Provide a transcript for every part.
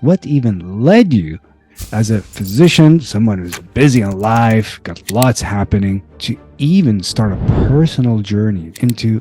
What even led you as a physician, someone who's busy in life, got lots happening, to even start a personal journey into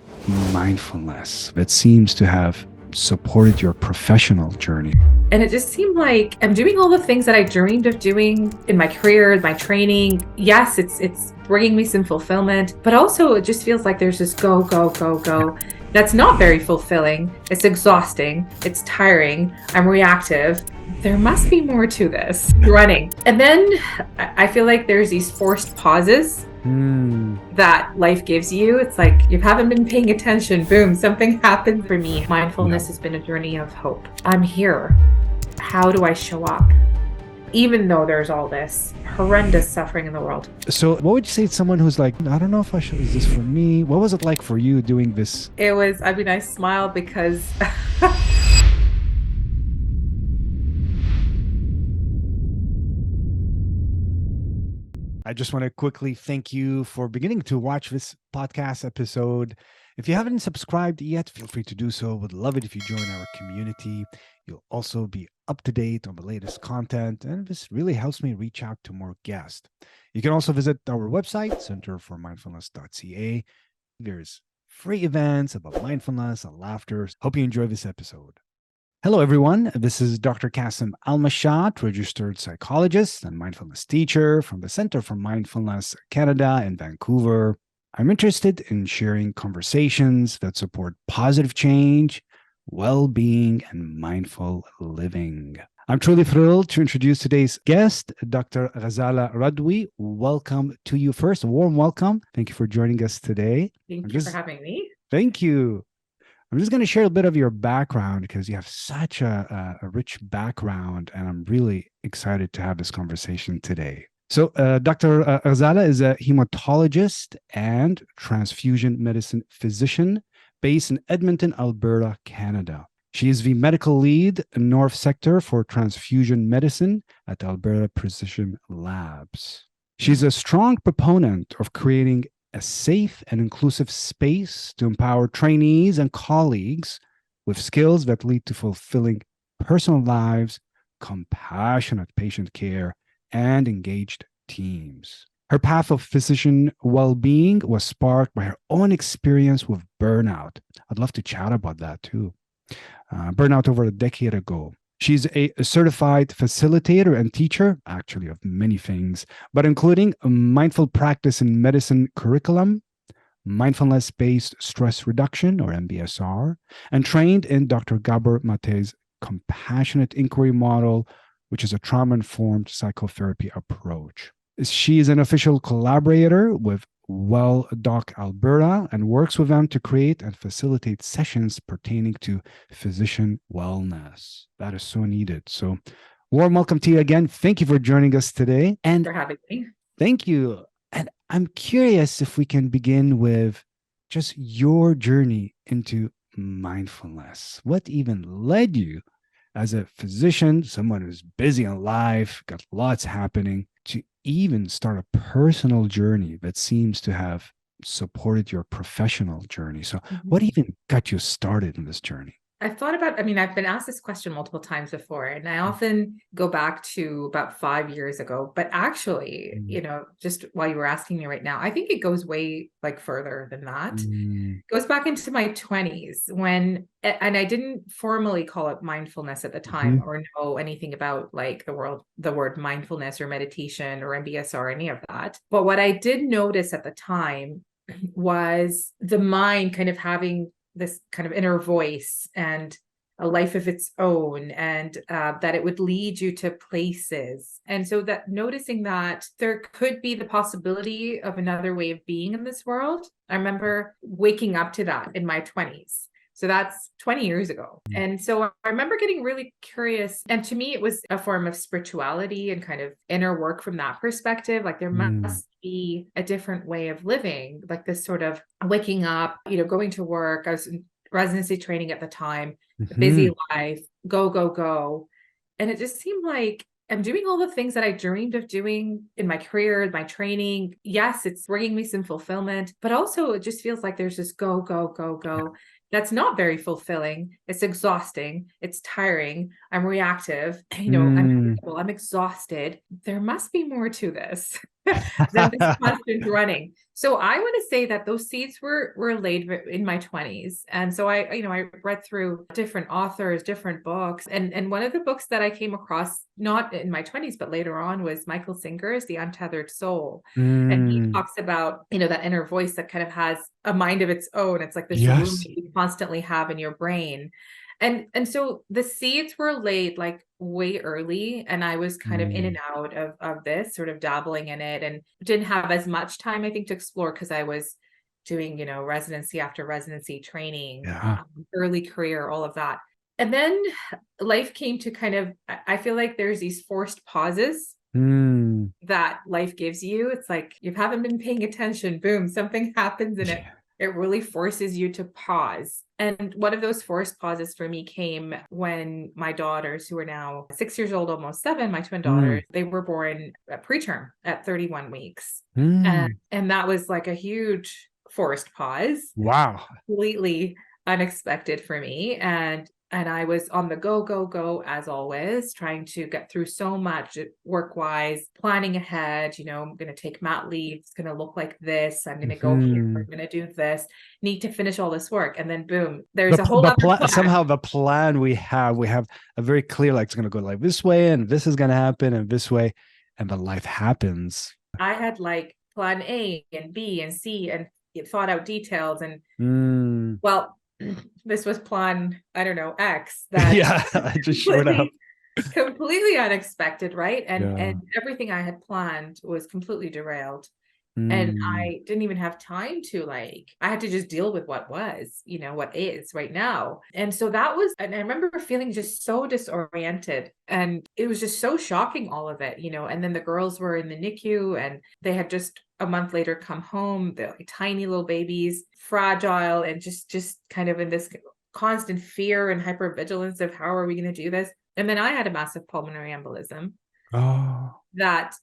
mindfulness that seems to have supported your professional journey? And it just seemed like I'm doing all the things that I dreamed of doing in my career, my training. Yes, it's bringing me some fulfillment, but also it just feels like there's this go, go, go, go. That's not very fulfilling. It's exhausting. It's tiring. I'm reactive. There must be more to this running. And then I feel like there's these forced pauses that life gives you. It's like you haven't been paying attention. Boom, something happened for me. Mindfulness has been a journey of hope. I'm here. How do I show up? Even though there's all this horrendous suffering in the world. So, what would you say to someone who's like, I don't know if I should, is this for me? What was it like for you doing this? It was, I smiled because I just want to quickly thank you for beginning to watch this podcast episode. If you haven't subscribed yet, feel free to do so. Would love it if you join our community. You'll also be up to date on the latest content, and this really helps me reach out to more guests. You can also visit our website, centerformindfulness.ca. There's free events about mindfulness and laughter. Hope you enjoy this episode. Hello, everyone. This is Dr. Kasim Al-Mashat, registered psychologist and mindfulness teacher from the Center for Mindfulness Canada in Vancouver. I'm interested in sharing conversations that support positive change, well-being, and mindful living. I'm truly thrilled to introduce today's guest, Dr. Ghazala Radwi. Welcome to you first. A warm welcome. Thank you for joining us today. Thank you for having me. Thank you. I'm just going to share a bit of your background because you have such a rich background, and I'm really excited to have this conversation today. So, Dr. Ghazala is a hematologist and transfusion medicine physician based in Edmonton, Alberta, Canada. She is the medical lead in North Sector for transfusion medicine at Alberta Precision Labs. She's a strong proponent of creating a safe and inclusive space to empower trainees and colleagues with skills that lead to fulfilling personal lives, compassionate patient care, and engaged teams. Her path of physician well-being was sparked by her own experience with burnout. I'd love to chat about that too. Burnout over a decade ago. She's a certified facilitator and teacher, actually, of many things, but including a mindful practice in medicine curriculum, mindfulness-based stress reduction, or MBSR, and trained in Dr. Gabor Mate's compassionate inquiry model, which is a trauma-informed psychotherapy approach. She is an official collaborator with Doc Alberta and works with them to create and facilitate sessions pertaining to physician wellness. That is so needed. So, warm welcome to you again. Thank you for joining us today. And for having me. Thank you. And I'm curious if we can begin with just your journey into mindfulness. What even led you as a physician, someone who's busy in life, got lots happening, to even start a personal journey that seems to have supported your professional journey? So, what even got you started in this journey? I've thought about, I've been asked this question multiple times before, and I often go back to about 5 years ago. But actually, just while you were asking me right now, I think it goes way further than that. It goes back into my 20s and I didn't formally call it mindfulness at the time or know anything about the word mindfulness or meditation or MBSR or any of that. But what I did notice at the time was the mind kind of having this kind of inner voice and a life of its own, and that it would lead you to places. And so that noticing that there could be the possibility of another way of being in this world. I remember waking up to that in my 20s. So that's 20 years ago. And so I remember getting really curious. And to me, it was a form of spirituality and kind of inner work from that perspective. Like there must be a different way of living, like this sort of waking up, going to work. I was in residency training at the time, a busy life, go, go, go. And it just seemed like I'm doing all the things that I dreamed of doing in my career, my training. Yes, it's bringing me some fulfillment, but also it just feels like there's this go, go, go, go. That's not very fulfilling. It's exhausting. It's tiring. I'm reactive, I'm Mm. irritable, I'm exhausted. There must be more to this than this constant running. So I want to say that those seeds were laid in my 20s. And so I read through different authors, different books. And one of the books that I came across, not in my 20s, but later on, was Michael Singer's The Untethered Soul. And he Mm. talks about, that inner voice that kind of has a mind of its own. It's like this Yes. roommate you constantly have in your brain. And so the seeds were laid like way early, and I was kind of in and Mm. out of this, sort of dabbling in it, and didn't have as much time, I think, to explore, because I was doing, residency after residency training, Yeah. early career, all of that. And then life came to kind of, I feel like there's these forced pauses Mm. that life gives you. It's like you haven't been paying attention, boom, something happens, and Yeah. it really forces you to pause. And one of those forced pauses for me came when my daughters, who are now 6 years old, almost 7, my twin Mm. daughters, they were born preterm at 31 weeks. And, Mm. and that was like a huge forced pause, Wow. completely unexpected for me. And I was on the go as always, trying to get through so much work wise, planning ahead. I'm going to take mat leave. It's going to look like this. I'm going to go here. I'm Mhm. going to do this. Need to finish all this work. And then boom, there's a whole other plan. Somehow the plan we have a very clear, like, it's going to go like this way, and this is going to happen, and this way, and the life happens. I had like plan A and B and C and thought out details. And Mm. well, this was plan, I don't know, X that Yeah, I just showed up. completely completely unexpected, right? And Yeah. everything I had planned was completely derailed. And Mm. I didn't even have time to, like, I had to just deal with what was, what is right now. And so that was, and I remember feeling just so disoriented, and it was just so shocking, all of it. And then the girls were in the NICU, and they had just a month later come home. They're like tiny little babies, fragile, and just kind of in this constant fear and hypervigilance of how are we going to do this. And then I had a massive pulmonary embolism Oh. that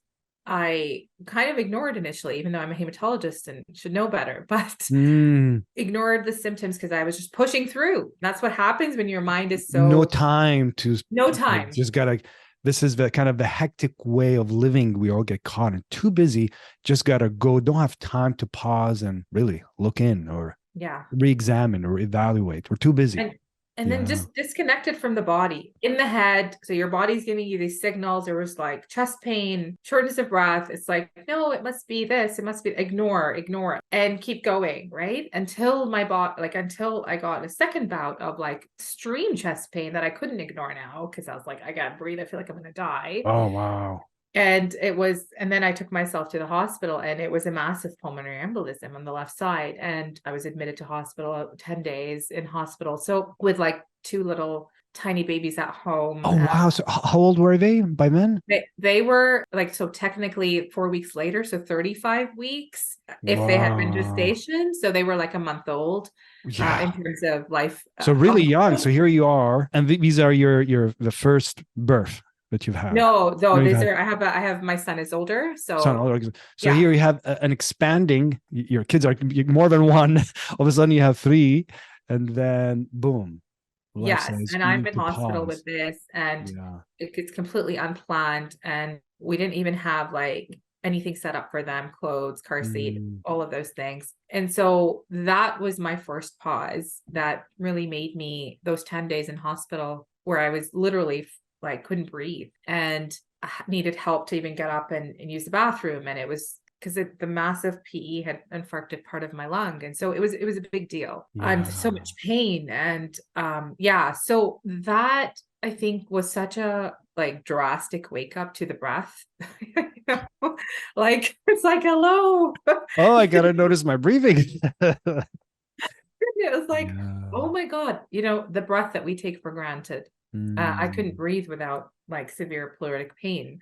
I kind of ignored initially, even though I'm a hematologist and should know better, but Mm. ignored the symptoms because I was just pushing through. That's what happens when your mind is No so, time to, no like, time. just gotta. This is the kind of the hectic way of living we all get caught in. Too busy, just gotta go. Don't have time to pause and really look in or Yeah. re-examine or evaluate. We're too busy. And then Yeah. just disconnected from the body in the head. So your body's giving you these signals. There was like chest pain, shortness of breath. It's like, no, it must be this. It must be, ignore it, and keep going, right? Until my body, like, until I got a second bout of like extreme chest pain that I couldn't ignore now, because I was like, I can't breathe. I feel like I'm going to die. Oh, wow. And then I took myself to the hospital, and it was a massive pulmonary embolism on the left side. And I was admitted to hospital, 10 days in hospital. So with like two little tiny babies at home. Oh, wow. So how old were they by then? They were like, so technically 4 weeks later, so 35 weeks if they had been Wow. gestation. So they were like a month old Yeah. in terms of life. So really young. So here you are, and these are your the first birth that you've had. No, No, you've these had are, I have my son is older. son. So So yeah. here you have an expanding. Your kids are more than one. All of a sudden, you have three, and then boom, life Yes, says and you I'm need in to hospital with pause. this, and Yeah. it's completely unplanned, and we didn't even have like anything set up for them, clothes, car seat, Mm. all of those things. And so that was my first pause that really made me, those 10 days in hospital where I was literally like couldn't breathe and I needed help to even get up and use the bathroom. And it was because the massive PE had infarcted part of my lung. And so it was a big deal. I'm so Yeah. much pain. And yeah, so that I think was such a like drastic wake up to the breath. Like it's like, hello. Oh, I gotta notice my breathing. It was like, oh Yeah. my God, the breath that we take for granted. I couldn't Mm. breathe without like severe pleuritic pain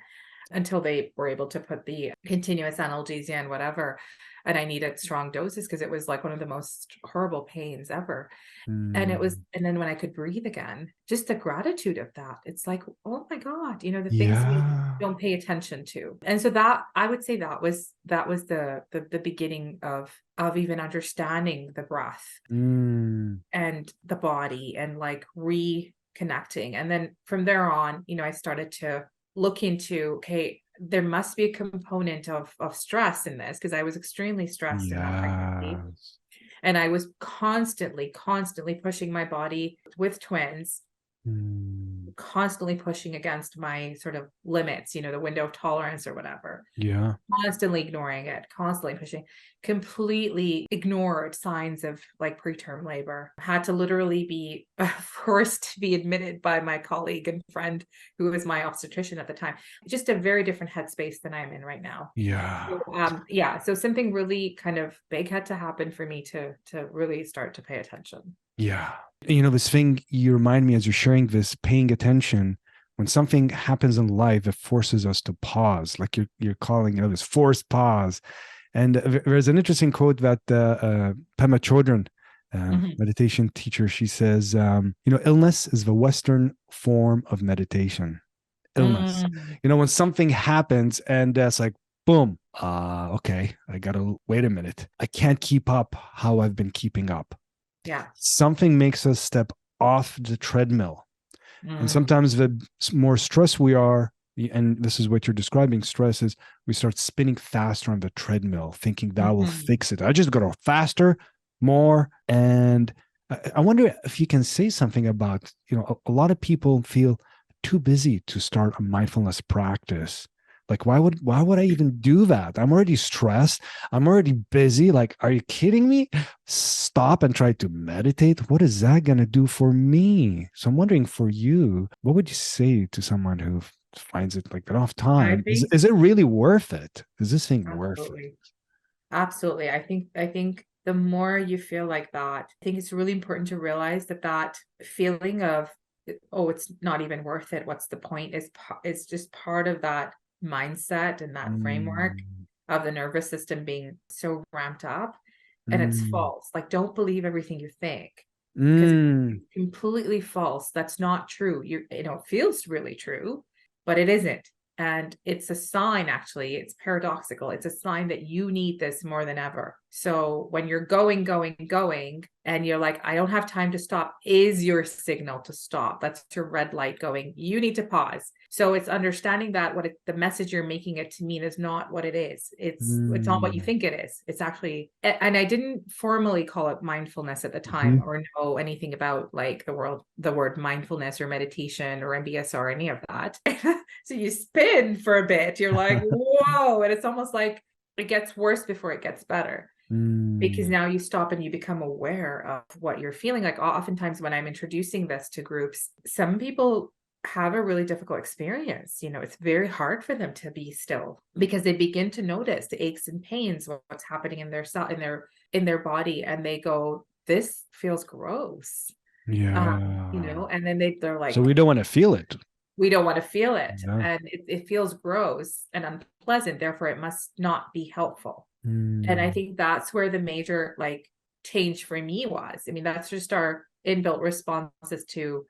until they were able to put the continuous analgesia and whatever. And I needed strong doses because it was like one of the most horrible pains ever. Mm. And then when I could breathe again, just the gratitude of that, it's like, oh my God, the things we Yeah. don't pay attention to. And so that, I would say that was the beginning of even understanding the breath Mm. and the body, and like connecting. And then from there on, I started to look into, okay, there must be a component of stress in this, because I was extremely stressed in that pregnancy. Yes. And I was constantly pushing my body with twins, Mm. constantly pushing against my sort of limits, the window of tolerance or whatever, Yeah. constantly ignoring it, constantly pushing, completely ignored signs of like preterm labor, had to literally be forced to be admitted by my colleague and friend who was my obstetrician at the time. Just a very different headspace than I'm in right now. Yeah. So something really kind of big had to happen for me to really start to pay attention. Yeah. This thing you remind me as you're sharing this, paying attention when something happens in life that forces us to pause, like you're calling this forced pause. And there's an interesting quote that Pema Chodron, meditation teacher, she says, illness is the Western form of meditation. Illness. Mm. When something happens and it's like, boom, okay, I gotta wait a minute. I can't keep up how I've been keeping up. Yeah. Something makes us step off the treadmill. And Mm. sometimes the more stressed we are, and this is what you're describing, stress is we start spinning faster on the treadmill, thinking that will Mhm. fix it. I just go faster, more. And I wonder if you can say something about, a lot of people feel too busy to start a mindfulness practice. Like, why would I even do that? I'm already stressed. I'm already busy. Like, are you kidding me? Stop and try to meditate. What is that going to do for me? So I'm wondering for you, what would you say to someone who finds it like they don't have I time? Is, think is it really worth it? Is this thing worth it? absolutely. Absolutely. I think the more you feel like that, I think it's really important to realize that feeling of, oh, it's not even worth it, what's the point, is just part of that mindset and that framework Mm, of the nervous system being so ramped up. And it's mm, false. Like, don't believe everything you think, because mm, it's completely false. That's not true. It feels really true, but it isn't. And it's a sign, actually, it's paradoxical. It's a sign that you need this more than ever. So when you're going, and you're like, I don't have time to stop, is your signal to stop. That's your red light going, you need to pause. So it's understanding that the message you're making it to mean is not what it is. It's not what you mm, think it is. It's actually, and I didn't formally call it mindfulness at the time, mhm. or know anything about like the word mindfulness or meditation or MBSR or any of that. So you spin for a bit, you're like, whoa. And it's almost like it gets worse before it gets better, because Mm, now you stop and you become aware of what you're feeling. Like, oftentimes when I'm introducing this to groups, some people have a really difficult experience. It's very hard for them to be still, because they begin to notice the aches and pains, what's happening in their cell, in their body, and they go, this feels gross. yeah. And then they're So like, we don't want to feel it. we don't want to feel it, Yeah. and it feels gross and unpleasant, therefore it must not be helpful. And I Mm, think that's where the major like change for me was. I mean, that's just our inbuilt responses to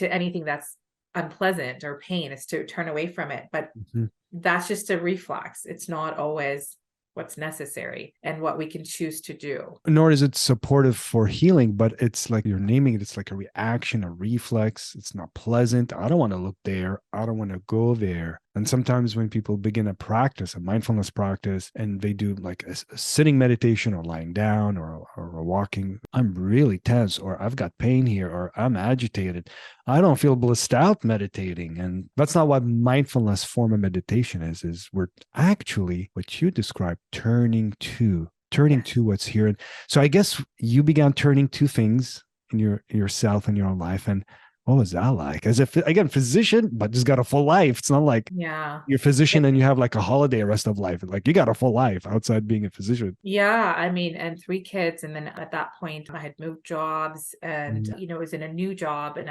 anything that's unpleasant or pain, is to turn away from it. But mhm. that's just a reflex. It's not always what's necessary and what we can choose to do. Nor is it supportive for healing, but it's like you're naming it. It's like a reaction, a reflex. It's not pleasant. I don't want to look there. I don't want to go there. And sometimes when people begin a mindfulness practice, and they do like a sitting meditation or lying down or walking, I'm really tense, or I've got pain here, or I'm agitated. I don't feel blissed out meditating. And that's not what mindfulness form of meditation is we're actually what you described, turning Yes. to what's here. And so I guess you began turning to things in yourself and your own life. And what was that like? As if again, physician, but just got a full life. It's not like Yeah. you're a physician and you have like a holiday rest of life. Like you got a full life outside being a physician. Yeah, I mean, and 3 kids. And then at that point, I had moved jobs, and, Mm, was in a new job, and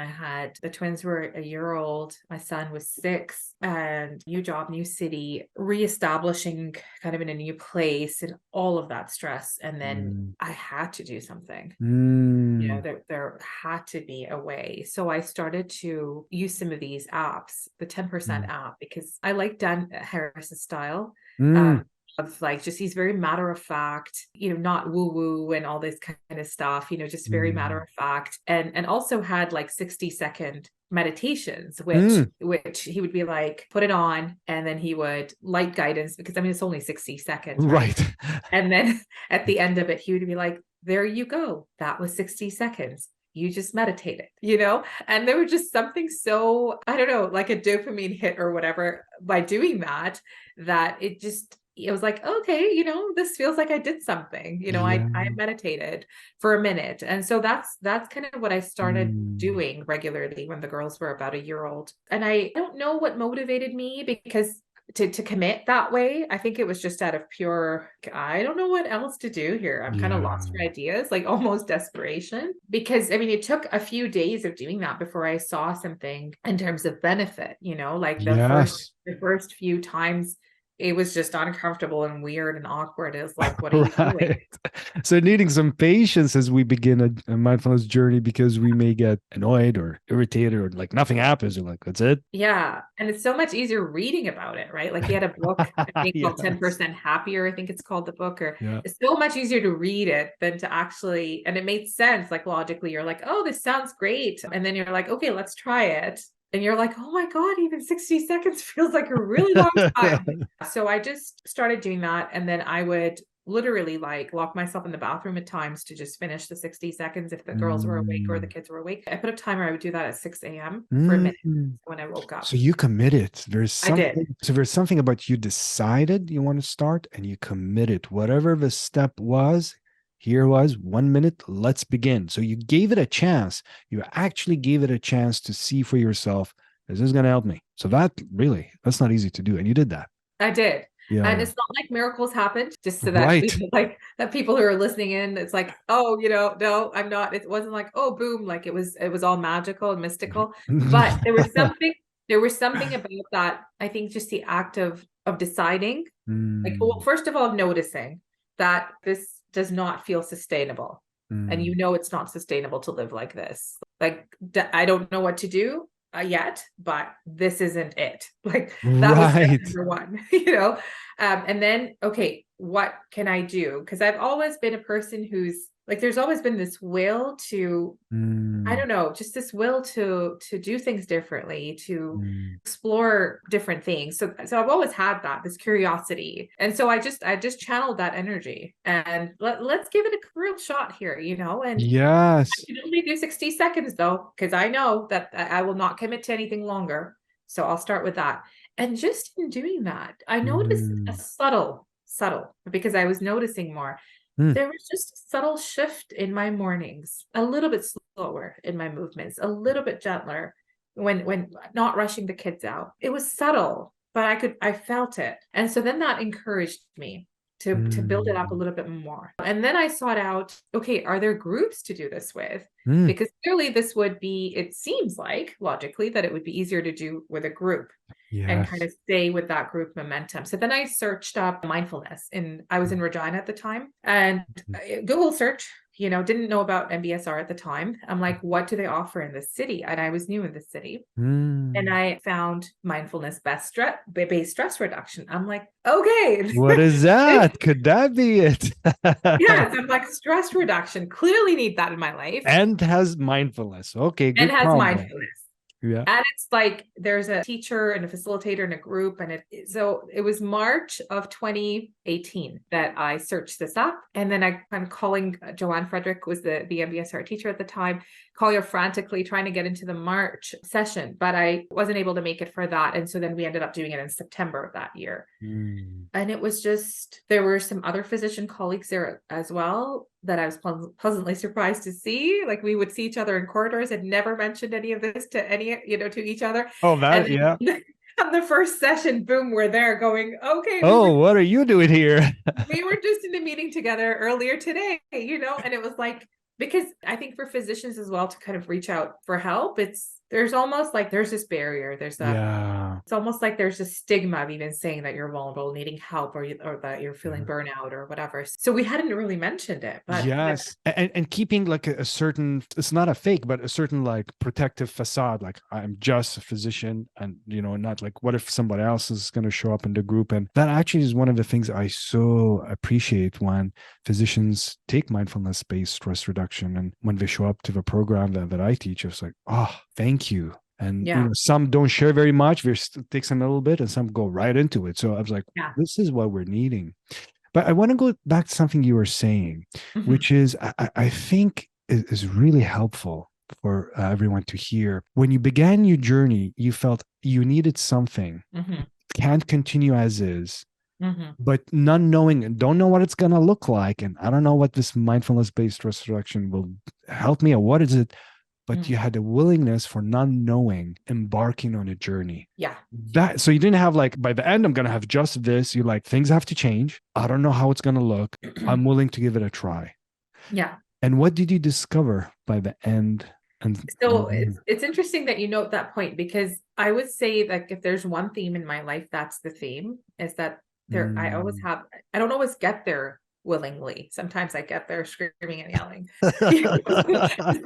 the twins were a year old. My son was 6, and new job, new city, reestablishing kind of in a new place, and all of that stress. And then mm, I had to do something. mm, There had to be a way. So I started to use some of these apps, the 10% mm, app, because I like Dan Harris's style. mm, of like, just he's very matter of fact, not woo woo and all this kind of stuff, just very matter Mm. of fact. And also had like 60-second meditations, which Mm. he would be like, put it on, and then he would light guidance, because I mean, it's only 60 seconds, right? Right. And then at the end of it, he would be like, there you go. That was 60 seconds. You just meditated. And there was just something so, I don't know, like a dopamine hit or whatever by doing that, that it was like, okay, this feels like I did something. Yeah. I meditated for a minute. And so that's kind of what I started Mm. doing regularly when the girls were about a year old. And I don't know what motivated me, because to commit that way, I think it was just out of pure, I don't know what else to do here. I'm kind of Yeah. lost for ideas, like almost desperation. Because I mean, it took a few days of doing that before I saw something in terms of benefit, like Yes. the first few times it was just uncomfortable and weird and awkward. It was like, what are you doing? Right. So needing some patience as we begin a mindfulness journey, because we may get annoyed or irritated or like nothing happens. You're like, that's it. Yeah. And it's so much easier reading about it, right? Like he had a book, I think called Yes. 10% Happier, I think it's called, the book, or Yeah. it's so much easier to read it than to actually, and it made sense. Like logically, you're like, oh, this sounds great. And then you're like, okay, let's try it. And you're like, oh my God, even 60 seconds feels like a really long time. So I just started doing that. And then I would literally like lock myself in the bathroom at times to just finish the 60 seconds if the girls were awake or the Mm. kids were awake. I put a timer. I would do that at 6 a.m. for a minute Mm. when I woke up. So you committed. There's I did. something. So there's something about you decided you want to start and you committed. Whatever the step was, here was 1 minute. Let's begin. So you gave it a chance. You actually gave it a chance to see for yourself, is this going to help me? So that's not easy to do. And you did that. I did. Yeah. And Yeah. it's not like miracles happened, just so that Right. people like that people who are listening in, it's like, oh, no, I'm not. It wasn't like, oh, boom, like it was all magical and mystical. But there was something about that. I think just the act of deciding, like, well, Mm. first of all, noticing that this does not feel sustainable. And Mm. it's not sustainable to live like this. Like, I don't know what to do yet, but this isn't it. Like, that was step Right. number one. And then, okay, what can I do? Because I've always been a person who's like, there's always been this will to, I Mm. don't know, just this will to do things differently, to Mm. explore different things. So I've always had that, this curiosity. And so I just channeled that energy, and let's give it a real shot here, and I Yes. can only do 60 seconds though, because I know that I will not commit to anything longer. So I'll start with that. And just in doing that, I noticed a Mm. subtle, because I was noticing more. Mm. There was just a subtle shift in my mornings, a little bit slower in my movements, a little bit gentler when not rushing the kids out. It was subtle, but I felt it. And so then that encouraged me to build it up a Mm. little bit more. And then I sought out, okay, are there groups to do this with? Mm. Because clearly this would be, it seems like logically that it would be easier to do with a group and kind Yes. of stay with that group momentum. So then I searched up mindfulness, and I was in Regina at the time, and Google search, didn't know about MBSR at the time. I'm like, what do they offer in this city? And I was new in the city. And Mm. I found mindfulness based stress reduction. I'm like, okay. What is that? Could that be it? Yes, I'm like, stress reduction. Clearly need that in my life. And has mindfulness. Okay, And good has combo. mindfulness. Yeah. And it's like there's a teacher and a facilitator in a group. And so it was March of 2018 that I searched this up. And then I'm calling Joanne Frederick, was the MBSR teacher at the time, calling her frantically, trying to get into the March session, but I wasn't able to make it for that. And so then we ended up doing it in September of that year. Mm. And it was just, there were some other physician colleagues there as well that I was pleasantly surprised to see. Like, we would see each other in corridors, and never mentioned any of this to to each other. Oh, And that, yeah. then on the first session, boom, we're there going, okay, Oh, what are you doing here? we were just in a meeting together earlier today, and it was like, because I think for physicians as well to kind of reach out for help, it's there's almost like there's this barrier. Yeah. It's almost like there's a stigma of even saying that you're vulnerable, needing help, or that you're feeling Yeah. burnout or whatever. So we hadn't really mentioned it, but Yes. And keeping like a certain, it's not a fake, but a certain like protective facade. Like I'm just a physician and, not like, what if somebody else is going to show up in the group? And that actually is one of the things I so appreciate when physicians take mindfulness-based stress reduction. And when they show up to the program that I teach, it's like, oh, thank you. And yeah, some don't share very much. It takes them a little bit, and some go right into it. So I was like, yeah. this is what we're needing. But I want to go back to something you were saying, Hmm. which is I think is really helpful for everyone to hear. When you began your journey, you felt you needed something, Hmm. can't continue as is, Hmm. but not knowing and don't know what it's going to look like. And I don't know what this mindfulness based stress reduction will help me or what is it, but you Mm. had a willingness for not knowing, embarking on a journey. Yeah. That so you didn't have like by the end, I'm gonna have just this. You're like, things have to change. I don't know how it's gonna look. I'm willing to give it a try. Yeah. And what did you discover by the end? And So it's interesting that you note that point, because I would say like if there's one theme in my life, that's the theme, is that I always mm. have, I don't always get there willingly. Sometimes I get there screaming and yelling.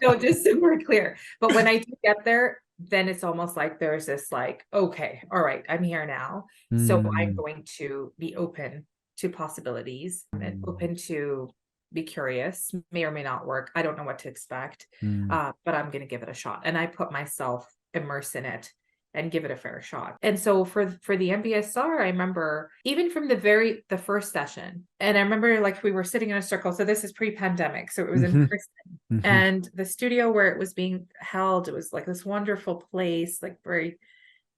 So just so we're clear. But when I do get there, then it's almost like there's this like, okay, all right, I'm here now. So I'm Mm. going to be open to possibilities and Mm. open to be curious, may or may not work. I don't know what to expect, Mm. but I'm going to give it a shot. And I put myself, immerse in it and give it a fair shot. And so for the MBSR, I remember even from the first session, and I remember like we were sitting in a circle. So this is pre-pandemic, so it was in Mhm. person, Mhm. and the studio where it was being held, it was like this wonderful place, like very Mm.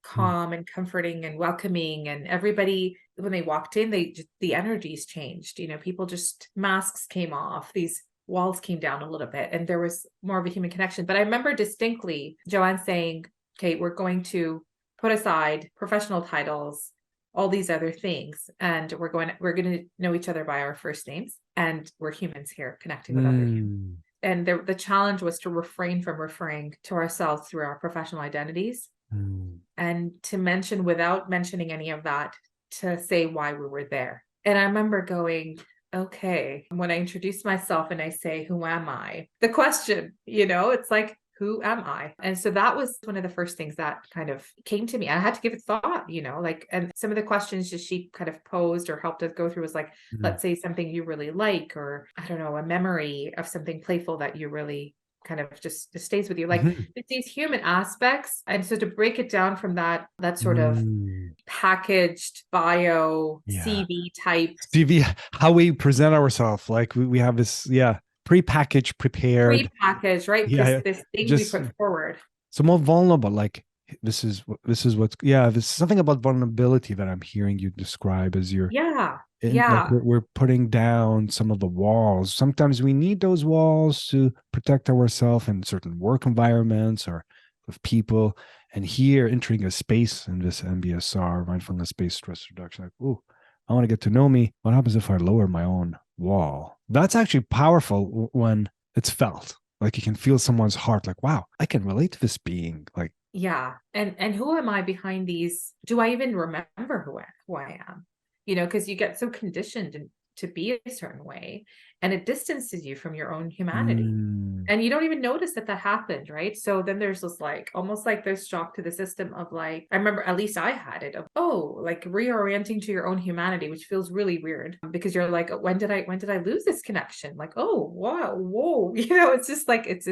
calm and comforting and welcoming, and everybody when they walked in, the energies changed. People, just masks came off, these walls came down a little bit, and there was more of a human connection. But I remember distinctly Joanne saying, okay, we're going to put aside professional titles, all these other things, and we're going to know each other by our first names, and we're humans here connecting with other humans. Mm. And the challenge was to refrain from referring to ourselves through our professional identities, Mm. and to mention, without mentioning any of that, to say why we were there. And I remember going, okay, when I introduce myself and I say, who am I? The question, it's like, who am I? And so that was one of the first things that kind of came to me. I had to give it thought, like, and some of the questions that she kind of posed or helped us go through was like, Mm. let's say something you really like, or I don't know, a memory of something playful that you really kind of just stays with you, like Mhm. it's these human aspects. And so to break it down from that sort of Mm. packaged bio Yeah. CV type, CV, how we present ourselves, like we have this, yeah, pre-packaged, prepared. pre-packaged, right? Yeah, This thing we just put forward. so more vulnerable. Like this is what's yeah. There's something about vulnerability that I'm hearing you describe as you're Yeah. in. Like Yeah. we're putting down some of the walls. Sometimes we need those walls to protect ourselves in certain work environments or with people. And here, entering a space in this MBSR, mindfulness-based stress reduction, like, oh, I want to get to know me. What happens if I lower my own wall? That's actually powerful when it's felt. Like you can feel someone's heart, like, wow, I can relate to this being. Like, Yeah. And who am I behind these? Do I even remember who I am? Because you get so conditioned to be a certain way, and it distances you from your own humanity. mm, And you don't even notice that happened, right? So then there's this like almost like this shock to the system of like, I remember at least I had it of, oh, like reorienting to your own humanity, which feels really weird because you're like, when did I lose this connection? Like, oh wow, whoa. It's just like it's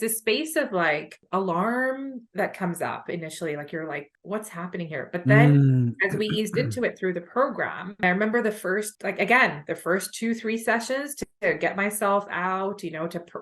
this space of like alarm that comes up initially, like you're like, what's happening here? But then mm, as we eased into it through the program, I remember the first 2, 3 sessions to get myself out,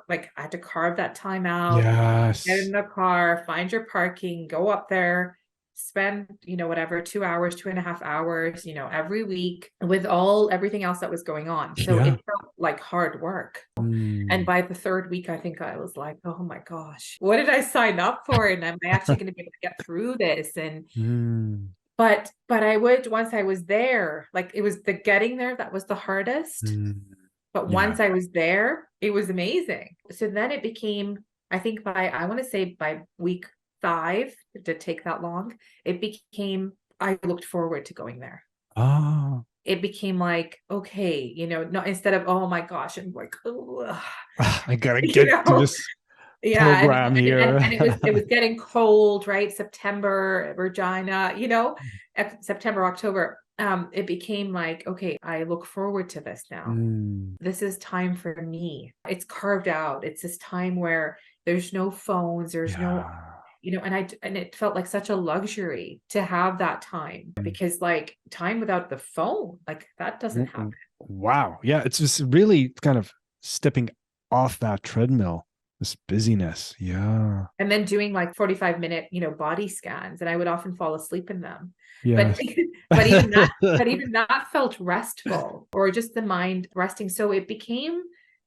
like I had to carve that time out, get in yes, the car, find your parking, go up there, spend, whatever, 2 hours, 2.5 hours, every week with everything else that was going on. So yeah, it felt like hard work. And mm, by the third week, I think I was like, oh my gosh, what did I sign up for? And am I actually going to be able to get through this? And mm, but I would, once I was there, like it was the getting there that was the hardest. mm, But yeah, once I was there, it was amazing. So then it became, I think I want to say by week 5, it did take that long. It became, I looked forward to going there. Oh, It became like, okay, not instead of, oh my gosh, I'm like, ugh, I gotta you get to know, this yeah, program here. and it was getting cold, right? September, Regina, September, October. It became like, okay, I look forward to this now. Mm, This is time for me. It's carved out. It's this time where there's no phones, there's no, yeah. and it felt like such a luxury to have that time, because like time without the phone, like that doesn't happen. Wow. Yeah, it's just really kind of stepping off that treadmill, this busyness. Yeah. And then doing like 45-minute, body scans, and I would often fall asleep in them. But Yes. but even that, but even that felt restful, or just the mind resting. So it became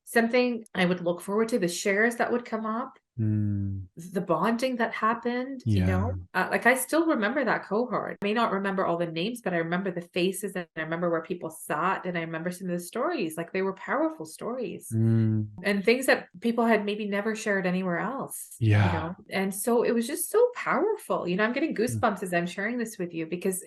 something I would look forward to, the shares that would come up, Mm, the bonding that happened, yeah. like I still remember that cohort. I may not remember all the names, but I remember the faces, and I remember where people sat, and I remember some of the stories. Like, they were powerful stories Mm, and things that people had maybe never shared anywhere else, yeah. and so it was just so powerful. I'm getting Mm, goosebumps as I'm sharing this with you, because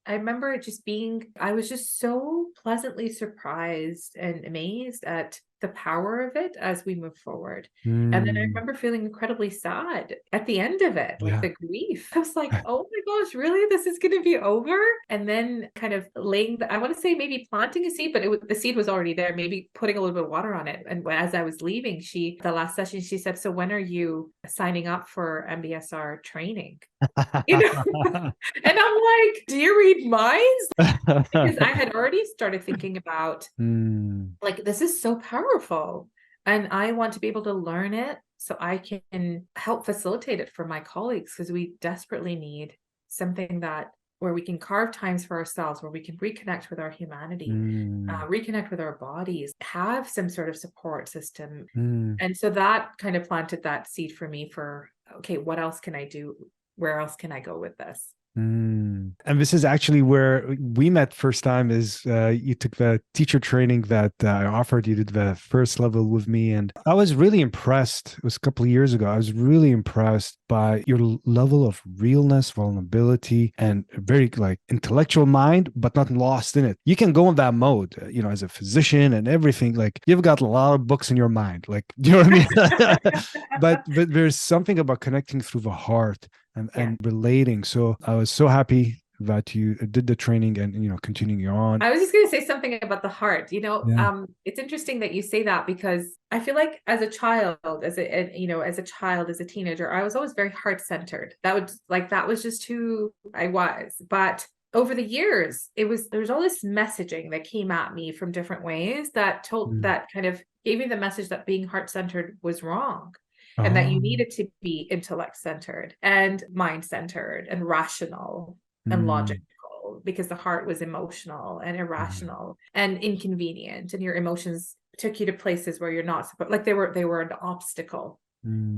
I remember it just being, I was just so pleasantly surprised and amazed at the power of it as we move forward. And then I mm, remember feeling incredibly sad at the end of it, like yeah. the grief. I was like, oh my gosh, really? This is going to be over? And then kind of laying, I want to say maybe planting a seed, but the seed was already there, maybe putting a little bit of water on it. And as I was leaving, the last session, she said, so when are you signing up for MBSR training? You know, and I'm like, do you read minds? Because I had already started thinking about, Mm, like, this is so powerful, and I want to be able to learn it so I can help facilitate it for my colleagues, because we desperately need something that, where we can carve times for ourselves, where we can reconnect with our humanity, mm, reconnect with our bodies, have some sort of support system. mm. And so that kind of planted that seed for me for, okay, what else can I do? Where else can I go with this? And this is actually where we met first time is you took the teacher training that I offered. You did the first level with me. And I was really impressed. It was a couple of years ago. I was really impressed by your level of realness, vulnerability, and a very like intellectual mind, but not lost in it. You can go in that mode, as a physician and everything. Like you've got a lot of books in your mind. Like, do you know what I mean? but there's something about connecting through the heart Yeah. and relating. So I was so happy that you did the training and continuing on. I was just going to say something about the heart. Yeah. It's interesting that you say that, because I feel like as a child, as a teenager, I was always very heart-centered. That was just who I was. But over the years, there's all this messaging that came at me from different ways Mm. that kind of gave me the message that being heart-centered was wrong, and that you Oh. needed to be intellect-centered and mind-centered and rational and Mm. logical, because the heart was emotional and Mm. irrational and inconvenient, and your emotions took you to places where you're not supposed, like they were an obstacle,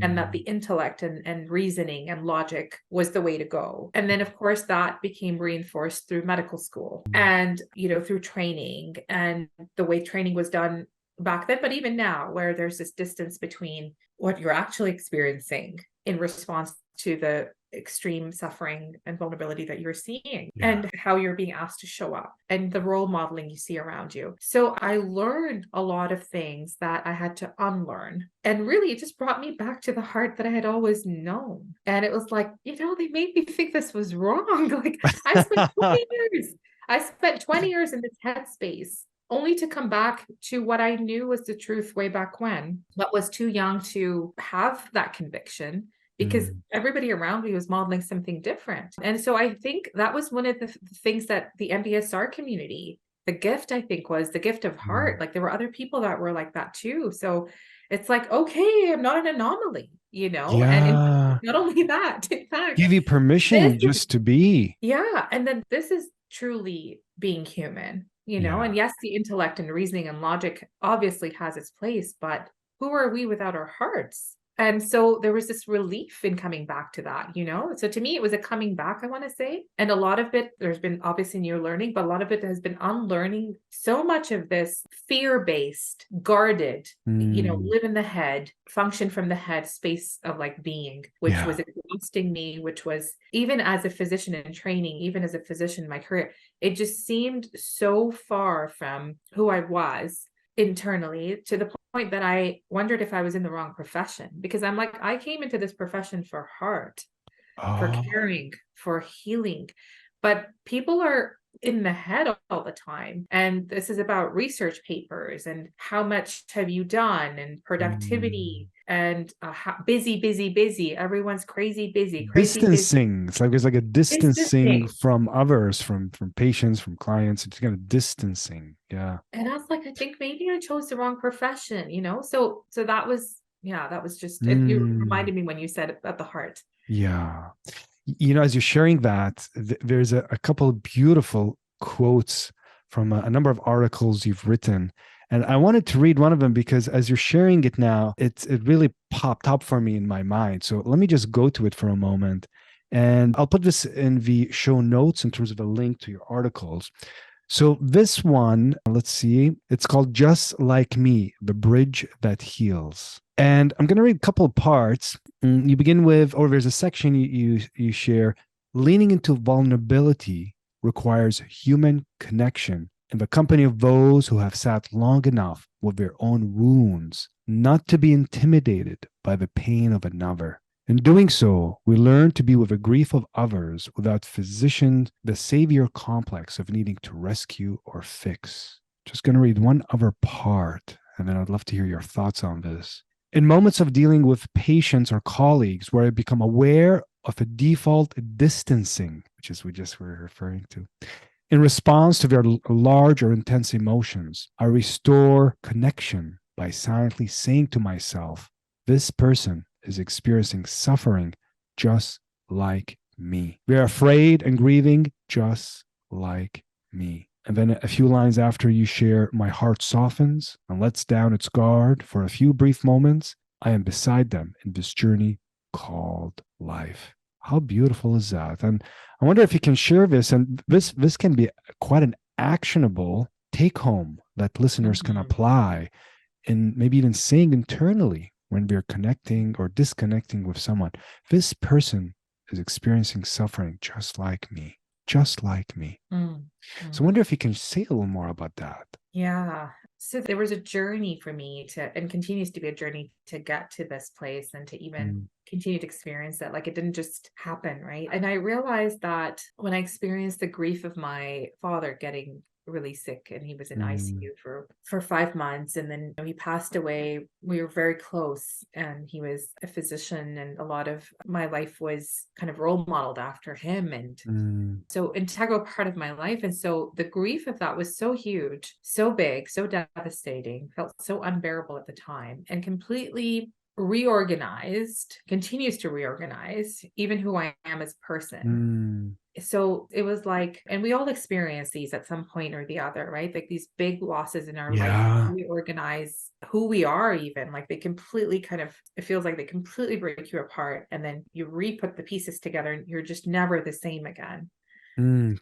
and that the Mm. intellect and reasoning and logic was the way to go. And then of course that became reinforced through medical school, and through training, and the way training was done back then, but even now, where there's this distance between what you're actually experiencing in response to the extreme suffering and vulnerability that you're seeing, Yeah. and how you're being asked to show up, and the role modeling you see around you. So I learned a lot of things that I had to unlearn, and really it just brought me back to the heart that I had always known. And it was like, they made me think this was wrong. Like, i spent 20 years I spent 20 years in this headspace, only to come back to what I knew was the truth way back when, but was too young to have that conviction, because Mm. everybody around me was modeling something different. And so I think that was one of the things that the MBSR community, the gift, I think, was the gift of Mm. heart. Like, there were other people that were like that too. So it's like, okay, I'm not an anomaly, and Yeah. not only that, in fact, Give you this permission is, just to be. yeah. And then this is truly being human, and Yeah. yes, the intellect and reasoning and logic obviously has its place, but who are we without our hearts? And so there was this relief in coming back to that, you know? So to me, it was a coming back, I want to say. And a lot of it, there's been obviously new learning, but a lot of it has been unlearning so much of this fear-based, guarded, you know, Mm, live in the head, function from the head space of like being, which yeah. was exhausting me, which was even as a physician in training, even as a physician in my career, it just seemed so far from who I was internally, to the point that I wondered if I was in the wrong profession, because I'm like, I came into this profession for heart, for Oh. caring, for healing, but people are in the head all the time. And this is about research papers and how much have you done and Mm. productivity and busy, busy, busy. Everyone's crazy, busy, crazy, busy. Distancing. It's like there's like a It's the distancing thing. from others, from patients, from clients. It's kind of distancing. Yeah. And I was like, I think maybe I chose the wrong profession, you know? So that was, yeah, that was just, it, you Mm. reminded me when you said at the heart. Yeah. You know, as you're sharing that, there's a couple of beautiful quotes from a number of articles you've written. And I wanted to read one of them because as you're sharing it now, it really popped up for me in my mind. So let me just go to it for a moment. And I'll put this in the show notes in terms of a link to your articles. So this one, let's see, it's called Just Like Me, The Bridge That Heals. And I'm going to read a couple of parts. You begin with, or there's a section you share, leaning into vulnerability requires human connection in the company of those who have sat long enough with their own wounds, not to be intimidated by the pain of another. In doing so, we learn to be with the grief of others without physician the savior complex of needing to rescue or fix. Just going to read one other part, and then I'd love to hear your thoughts on this. In moments of dealing with patients or colleagues where I become aware of a default distancing, which is we just were referring to, in response to their large or intense emotions, I restore connection by silently saying to myself, this person is experiencing suffering just like me. They're afraid and grieving just like me. And then a few lines after you share, my heart softens and lets down its guard for a few brief moments. I am beside them in this journey called life. How beautiful is that? And I wonder if you can share this, and this can be quite an actionable take home that listeners can Mhm. apply and maybe even saying internally when we're connecting or disconnecting with someone. This person is experiencing suffering just like me, just like me. Mm, So I mm. wonder if you can say a little more about that. Yeah. So there was a journey for me to, and continues to be a journey to get to this place and to even Mm, continue to experience it. Like it didn't just happen, right? And I realized that when I experienced the grief of my father getting really sick and he was in mm, ICU for 5 months, and then he passed away. We were very close, and he was a physician, and a lot of my life was kind of role modeled after him, and mm, so integral part of my life. And so the grief of that was so huge, so big, so devastating, felt so unbearable at the time, and completely reorganized, continues to reorganize even who I am as a person. mm. So it was like, and we all experience these at some point or the other, right? Like these big losses in our life Yeah. reorganize who we are, even like they completely kind of, it feels like they completely break you apart, and then you re-put the pieces together and you're just never the same again.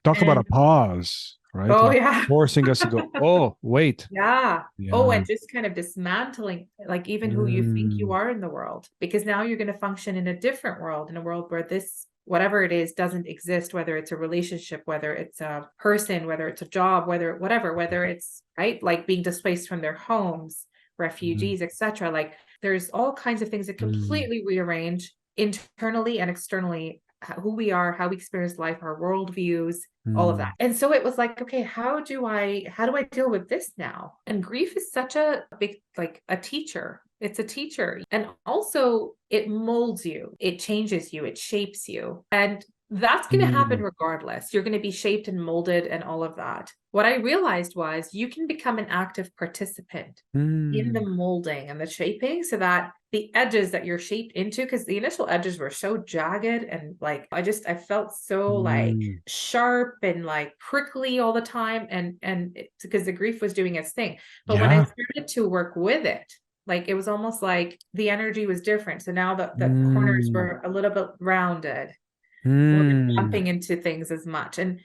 Talk about a And pause, right? oh Like yeah. forcing us to go, oh, wait. Yeah. Oh, Yeah. and just kind of dismantling like even who you think you Mm, are in the world, because now you're going to function in a different world, in a world where this whatever it is doesn't exist, whether it's a relationship, whether it's a person, whether it's a job, whether it's right, like being displaced from their homes, mm, refugees, etc. Like there's all kinds of things that mm, completely rearrange internally and externally who we are, how we experience life, our worldviews, all of that. mm. And so it was like, okay, how do I deal with this now? And grief is such a big, like a teacher. It's a teacher. And also it molds you, it changes you, it shapes you. And that's going to happen Mm, regardless. You're going to be shaped and molded and all of that. What I realized was you can become an active participant in the mm, molding and the shaping, so that the edges that you're shaped into, because the initial edges were so jagged and like I felt so like mm. sharp and like prickly all the time, and because the grief was doing its thing. But when I Yeah. started to work with it, Like it was almost like the energy was different. So now the corners Mm. were a little bit rounded, weren't Mm. bumping into things as much. And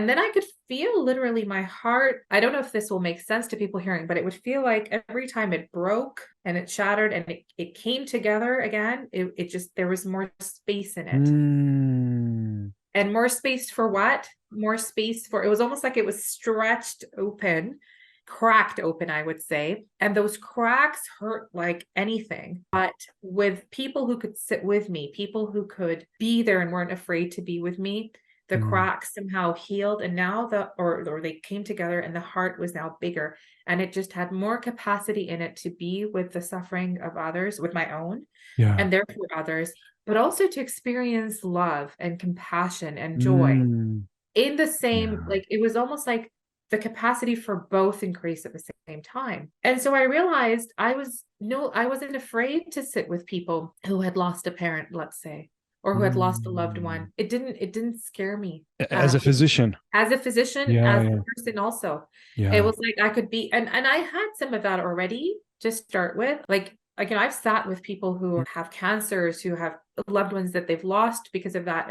then I could feel literally my heart. I don't know if this will make sense to people hearing, but it would feel like every time it broke and it shattered and it came together again, it just, there was more space in it. Mm. And more space for what? More space for, it was almost like it was stretched open, cracked open, I would say. And those cracks hurt like anything. But with people who could sit with me, people who could be there and weren't afraid to be with me, the Mm. cracks somehow healed. And now or they came together and the heart was now bigger. And it just had more capacity in it to be with the suffering of others, with my own, Yeah. and therefore others, but also to experience love and compassion and joy Mm. in the same, Yeah. like it was almost like the capacity for both increased at the same time. And so I realized I wasn't afraid to sit with people who had lost a parent, let's say, or who had lost a loved Mm. one. It didn't scare me. As a physician. As a physician, Yeah, as yeah, a person also. It yeah. was like I could be, and I had some of that already to start with. Like, I've sat with people who have cancers, who have loved ones that they've lost because of that.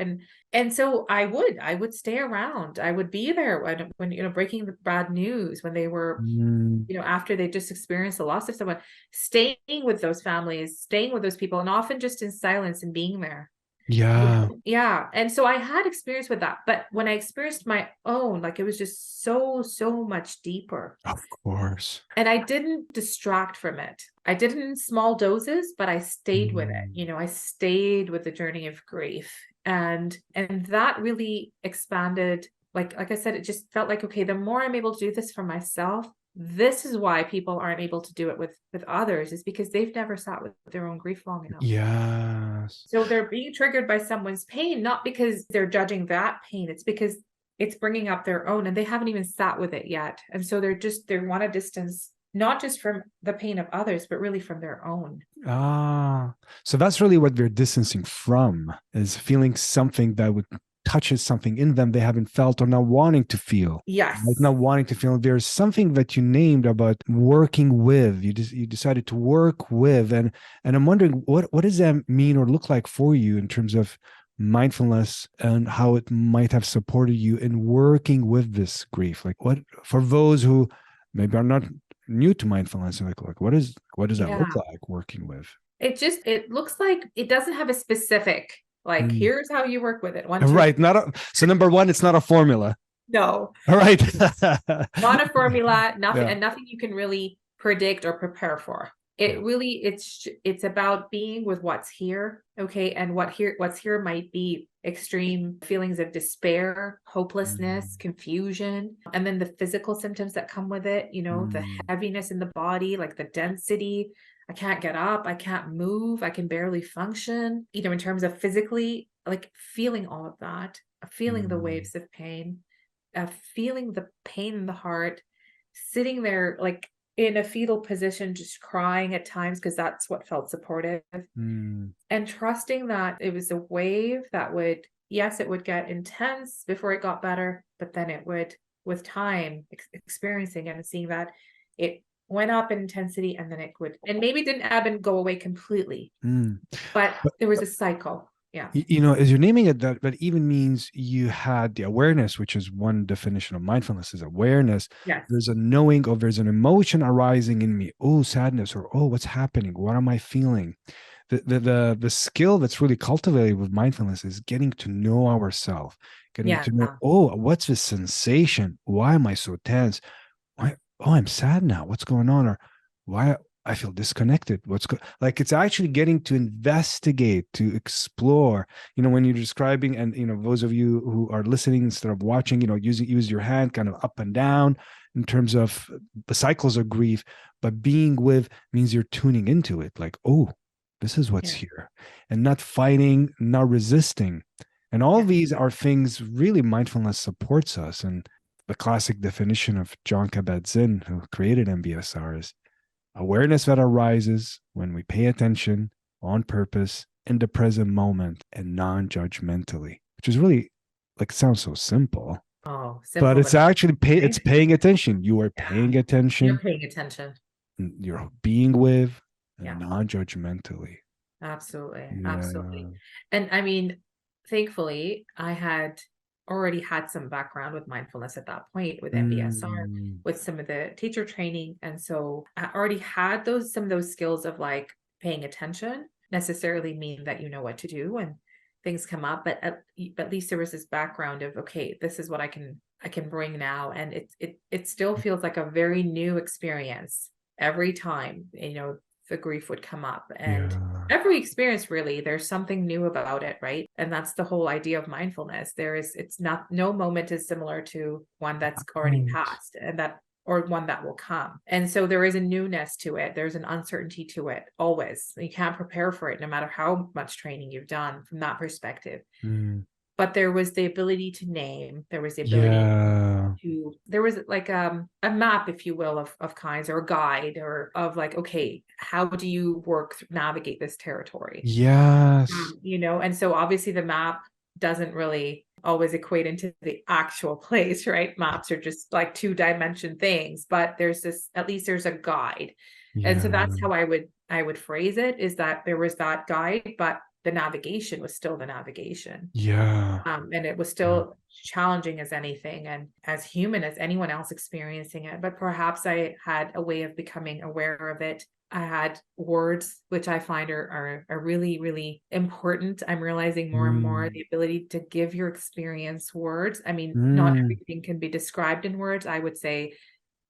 And so I would stay around. I would be there when breaking the bad news, when they were, Mm. after they just experienced the loss of someone, staying with those families, staying with those people, and often just in silence and being there. Yeah, Yeah. And so I had experience with that. But when I experienced my own, like it was just so, so much deeper. of course. And I didn't distract from it. I did it in small doses, but I stayed with it. Mm. I stayed with the journey of grief. And that really expanded. Like I said, it just felt like, okay, the more I'm able to do this for myself, this is why people aren't able to do it with others, is because they've never sat with their own grief long enough. Yes. So they're being triggered by someone's pain, not because they're judging that pain. It's because it's bringing up their own and they haven't even sat with it yet. And so they want a distance, not just from the pain of others, but really from their own. Ah, so that's really what they're distancing from, is feeling something that would touches something in them they haven't felt or not wanting to feel. Like Yes. not wanting to feel. There's something that you named about working with. You decided to work with, and I'm wondering what does that mean or look like for you in terms of mindfulness and how it might have supported you in working with this grief. Like what for those who maybe are not new to mindfulness, like what does that look Yeah. like working with? It looks like it doesn't have a specific, like, Mm. here's how you work with it. One, two, Right. Not a, so number one, it's not a formula. no. All right. Not a formula, nothing, Yeah. and nothing you can really predict or prepare for. Yeah. It really, it's about being with what's here, okay? And what's here might be extreme feelings of despair, hopelessness, Mm. confusion, and then the physical symptoms that come with it, the Mm. heaviness in the body, like the density. I can't get up, I can't move, I can barely function, in terms of physically, like feeling all of that, feeling the Mm. waves of pain, feeling the pain in the heart, sitting there like in a fetal position, just crying at times because that's what felt supportive, Mm. and trusting that it was a wave that would, yes, it would get intense before it got better, but then it would, with time, experiencing and seeing that it went up in intensity and then it would, and maybe didn't ebb and go away completely, Mm. but But there was a cycle. Yeah. as you're naming it, that even means you had the awareness, which is one definition of mindfulness is awareness. Yes. There's a knowing of there's an emotion arising in me. Oh, sadness, or oh, what's happening? What am I feeling? The skill that's really cultivated with mindfulness is getting to know ourselves, getting Yeah. to know, oh, what's this sensation? Why am I so tense? Why, oh, I'm sad now. What's going on? Or why I feel disconnected. Like it's actually getting to investigate, to explore. When you're describing, and those of you who are listening instead of watching, use your hand kind of up and down in terms of the cycles of grief. But being with means you're tuning into it, like, oh, this is what's Yeah. here, and not fighting, not resisting. And all Yeah. these are things really mindfulness supports us. And the classic definition of John Kabat-Zinn, who created MBSR, is awareness that arises when we pay attention on purpose in the present moment and non-judgmentally, which is really like sounds so simple, Oh, but simple, it's but actually it's paying attention. You are yeah, paying you're attention. paying attention. You're being with, Yeah. non-judgmentally. Absolutely. Absolutely. Yeah. And I mean, thankfully, I had already had some background with mindfulness at that point with MBSR, Mm, with some of the teacher training. And so I already had those, some of those skills of like paying attention necessarily mean that you know what to do when things come up. But at least there was this background of, okay, this is what I can bring now. And it still feels like a very new experience every time, you know, the grief would come up. And yeah. every experience, really, there's something new about it, right? And that's the whole idea of mindfulness. It's not, no moment is similar to one that's already Right. passed, and that, or one that will come. And so there is a newness to it, there's an uncertainty to it always. You can't prepare for it no matter how much training you've done from that perspective. Mm, But there was the ability to name, there was the ability yeah. to, there was like a map, if you will, of kinds, or a guide, or of like, okay, how do you navigate this territory? Yes. You know, and so obviously the map doesn't really always equate into the actual place, right? Maps are just like two-dimension things, but there's this, at least there's a guide. And so Yeah. that's how I would phrase it, is that there was that guide, but the navigation was still the navigation. Yeah. And it was Yeah. still challenging as anything, and as human as anyone else experiencing it. But perhaps I had a way of becoming aware of it. I had words, which I find are really, really important. I'm realizing more and more Mm, the ability to give your experience words. I mean, not mm, everything can be described in words. I would say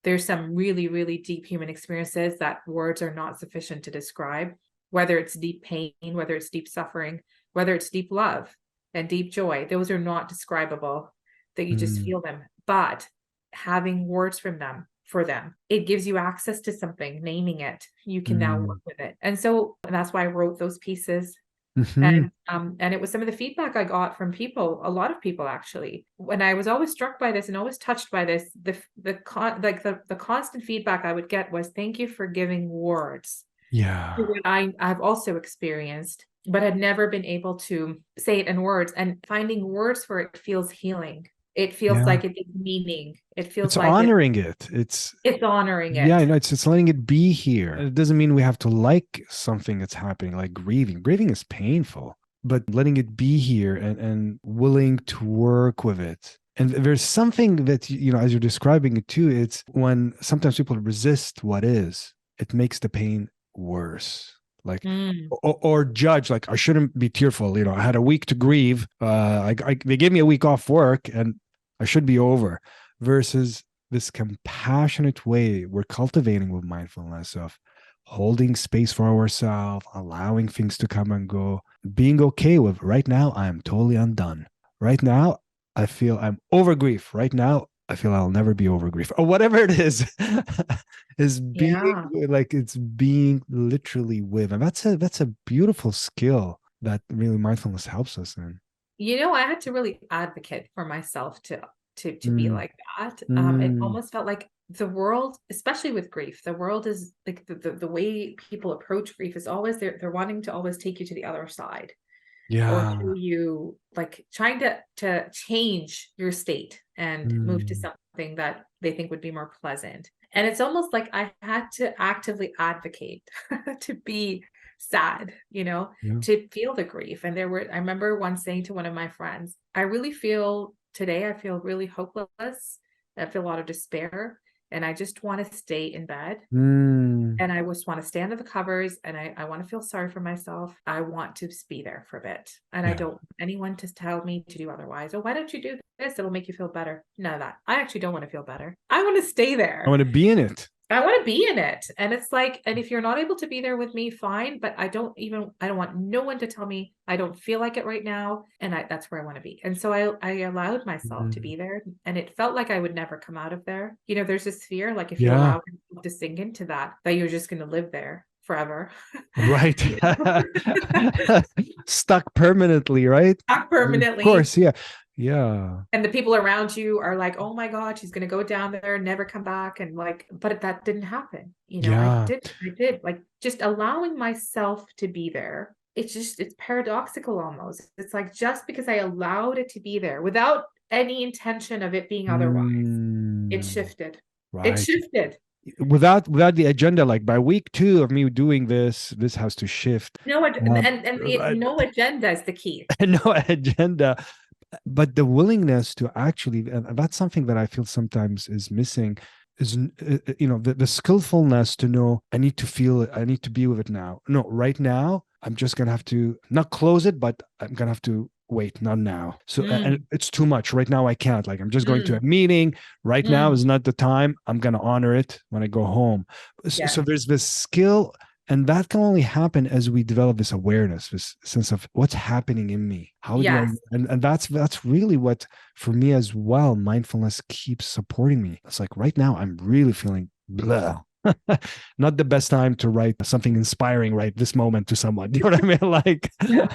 there's some really, really deep human experiences that words are not sufficient to describe, whether it's deep pain, whether it's deep suffering, whether it's deep love and deep joy. Those are not describable, that you just mm, feel them. But having words from them, for them, it gives you access to something, naming it, you can now work mm. with it. And so that's why I wrote those pieces. Mhm. And it was some of the feedback I got from people, a lot of people actually. When I was always struck by this and always touched by this, the constant feedback I would get was, thank you for giving words to Yeah. what I've also experienced, but had never been able to say it in words. And finding words for it feels healing. It feels Yeah. like it gives meaning. It feels It's like honoring it. It's it's honoring yeah, it. I know it's letting it be here. It doesn't mean we have to like something that's happening, like grieving. Grieving is painful, but letting it be here and willing to work with it. And there's something that you know, as you're describing it too, it's when sometimes people resist what is, it makes the pain worse. Like Mm, or judge like I shouldn't be tearful. You know, I had a week to grieve. They gave me a week off work, and I should be over. Versus this compassionate way we're cultivating with mindfulness of holding space for ourselves, allowing things to come and go, being okay with right now, I am totally undone. Right now, I feel I'm over grief. Right now, I feel I'll never be over grief or whatever it is, is being yeah. like it's being literally with. And that's a beautiful skill that really mindfulness helps us in. You know, I had to really advocate for myself to be Mm, like that. It mm, almost felt like the world, especially with grief, the world is like the way people approach grief is always they're wanting to always take you to the other side, or yeah. show you, like, trying to change your state and move to Mm, something that they think would be more pleasant. And it's almost like I had to actively advocate to be sad, you know, yeah. to feel the grief. And I remember once saying to one of my friends, I really feel today, I feel really hopeless. I feel a lot of despair. And I just want to stay in bed, Mm, and I just want to stay under the covers, and I want to feel sorry for myself. I want to be there for a bit. And I yeah. don't want anyone to tell me to do otherwise. Oh, why don't you do this? It'll make you feel better. None of that. I actually don't want to feel better. I want to stay I there. want to be in it. I want to be in it. And it's like, and if you're not able to be there with me, fine. But I don't want no one to tell me I don't feel like it right now. And that's where I want to be. And so I allowed myself to Mm, be there. And it felt like I would never come out of there. You know, there's this fear, like if you yeah. allow yourself to sink into that you're just going to live there forever. Right. You know? Stuck permanently, right? Not Of permanently. course. Yeah. Yeah. And the people around you are like, oh my God, she's going to go down there and never come back. And like, but that didn't happen. You know, Yeah. I did like just allowing myself to be there. It's paradoxical almost. It's like, just because I allowed it to be there without any intention of it being otherwise, it Mm, shifted. It right. shifted. without the agenda, like by week 2 of me doing this has to shift. No, um, no agenda is the key. no agenda, but the willingness to actually, and that's something that I feel sometimes is missing, is the skillfulness to know I need to feel it, I need to be with it now. No, right now I'm just gonna have to not close it, but I'm gonna have to wait, not now. So and Mm, it's too much right now. I can't, like, I'm just going to a mm, meeting right now, mm. is not the time. I'm gonna honor it when I go home. So Yes, there's this skill, and that can only happen as we develop this awareness, this sense of what's happening in me. How do I, yes. and that's really what, for me as well, mindfulness keeps supporting me. It's like right now I'm really feeling blah. Not the best time to write something inspiring right this moment to someone. You know what I mean? Like, Yeah.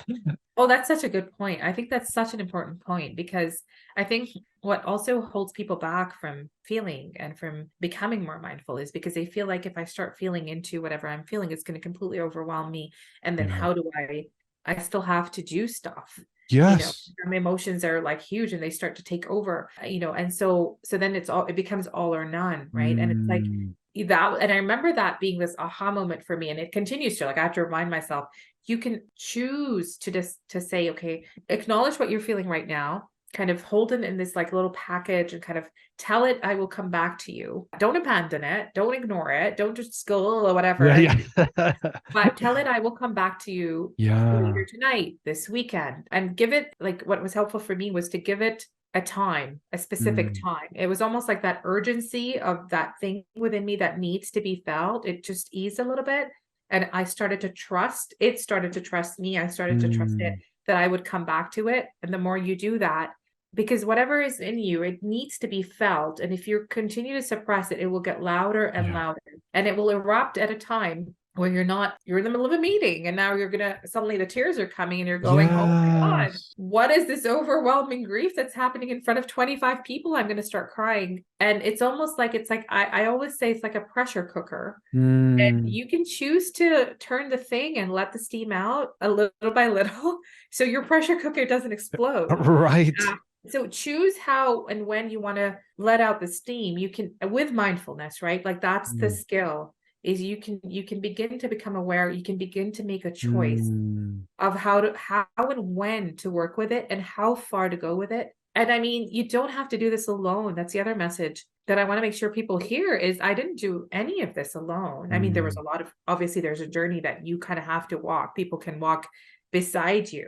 Oh, that's such a good point. I think that's such an important point because I think what also holds people back from feeling and from becoming more mindful is because they feel like if I start feeling into whatever I'm feeling, it's going to completely overwhelm me. And then yeah. how do I still have to do stuff, you know, Yes. my emotions are like huge and they start to take over, and so then it becomes all or none, right? And it's like Mm, that, and I remember that being this aha moment for me, and it continues to, like, I have to remind myself, you can choose to just to say, okay, acknowledge what you're feeling right now, kind of hold it in this like little package and kind of tell it, I will come back to you. Don't abandon it, don't ignore it, don't just go or yeah, whatever, yeah. but tell it, I will come back to you Yeah. later tonight, this weekend, and give it, like, what was helpful for me was to give it a time, a specific Mm, time. It was almost like that urgency of that thing within me that needs to be felt. It just eased a little bit. And I started to trust, it started to trust me. I started to trust it mm, that I would come back to it. And the more you do that, because whatever is in you, it needs to be felt. And if you continue to suppress it, it will get louder and yeah. louder. And it will erupt at a time where you're in the middle of a meeting and now you're gonna, suddenly the tears are coming and you're going, oh my God, Yes. what is this overwhelming grief that's happening in front of 25 people? I'm gonna start crying. And it's almost like, it's like I always say it's like a pressure cooker. And Mm, you can choose to turn the thing and let the steam out a little by little so your pressure cooker doesn't explode. right. Uh, so choose how and when you want to let out the steam. You can, with mindfulness, right? Like that's the Mm, skill, is you can begin to become aware, you can begin to make a choice mm, of how and when to work with it and how far to go with it. And I mean, you don't have to do this alone. That's the other message that I want to make sure people hear, is I didn't do any of this alone. I mean, there was mm. a lot of, obviously there's a journey that you kind of have to walk. People can walk beside you,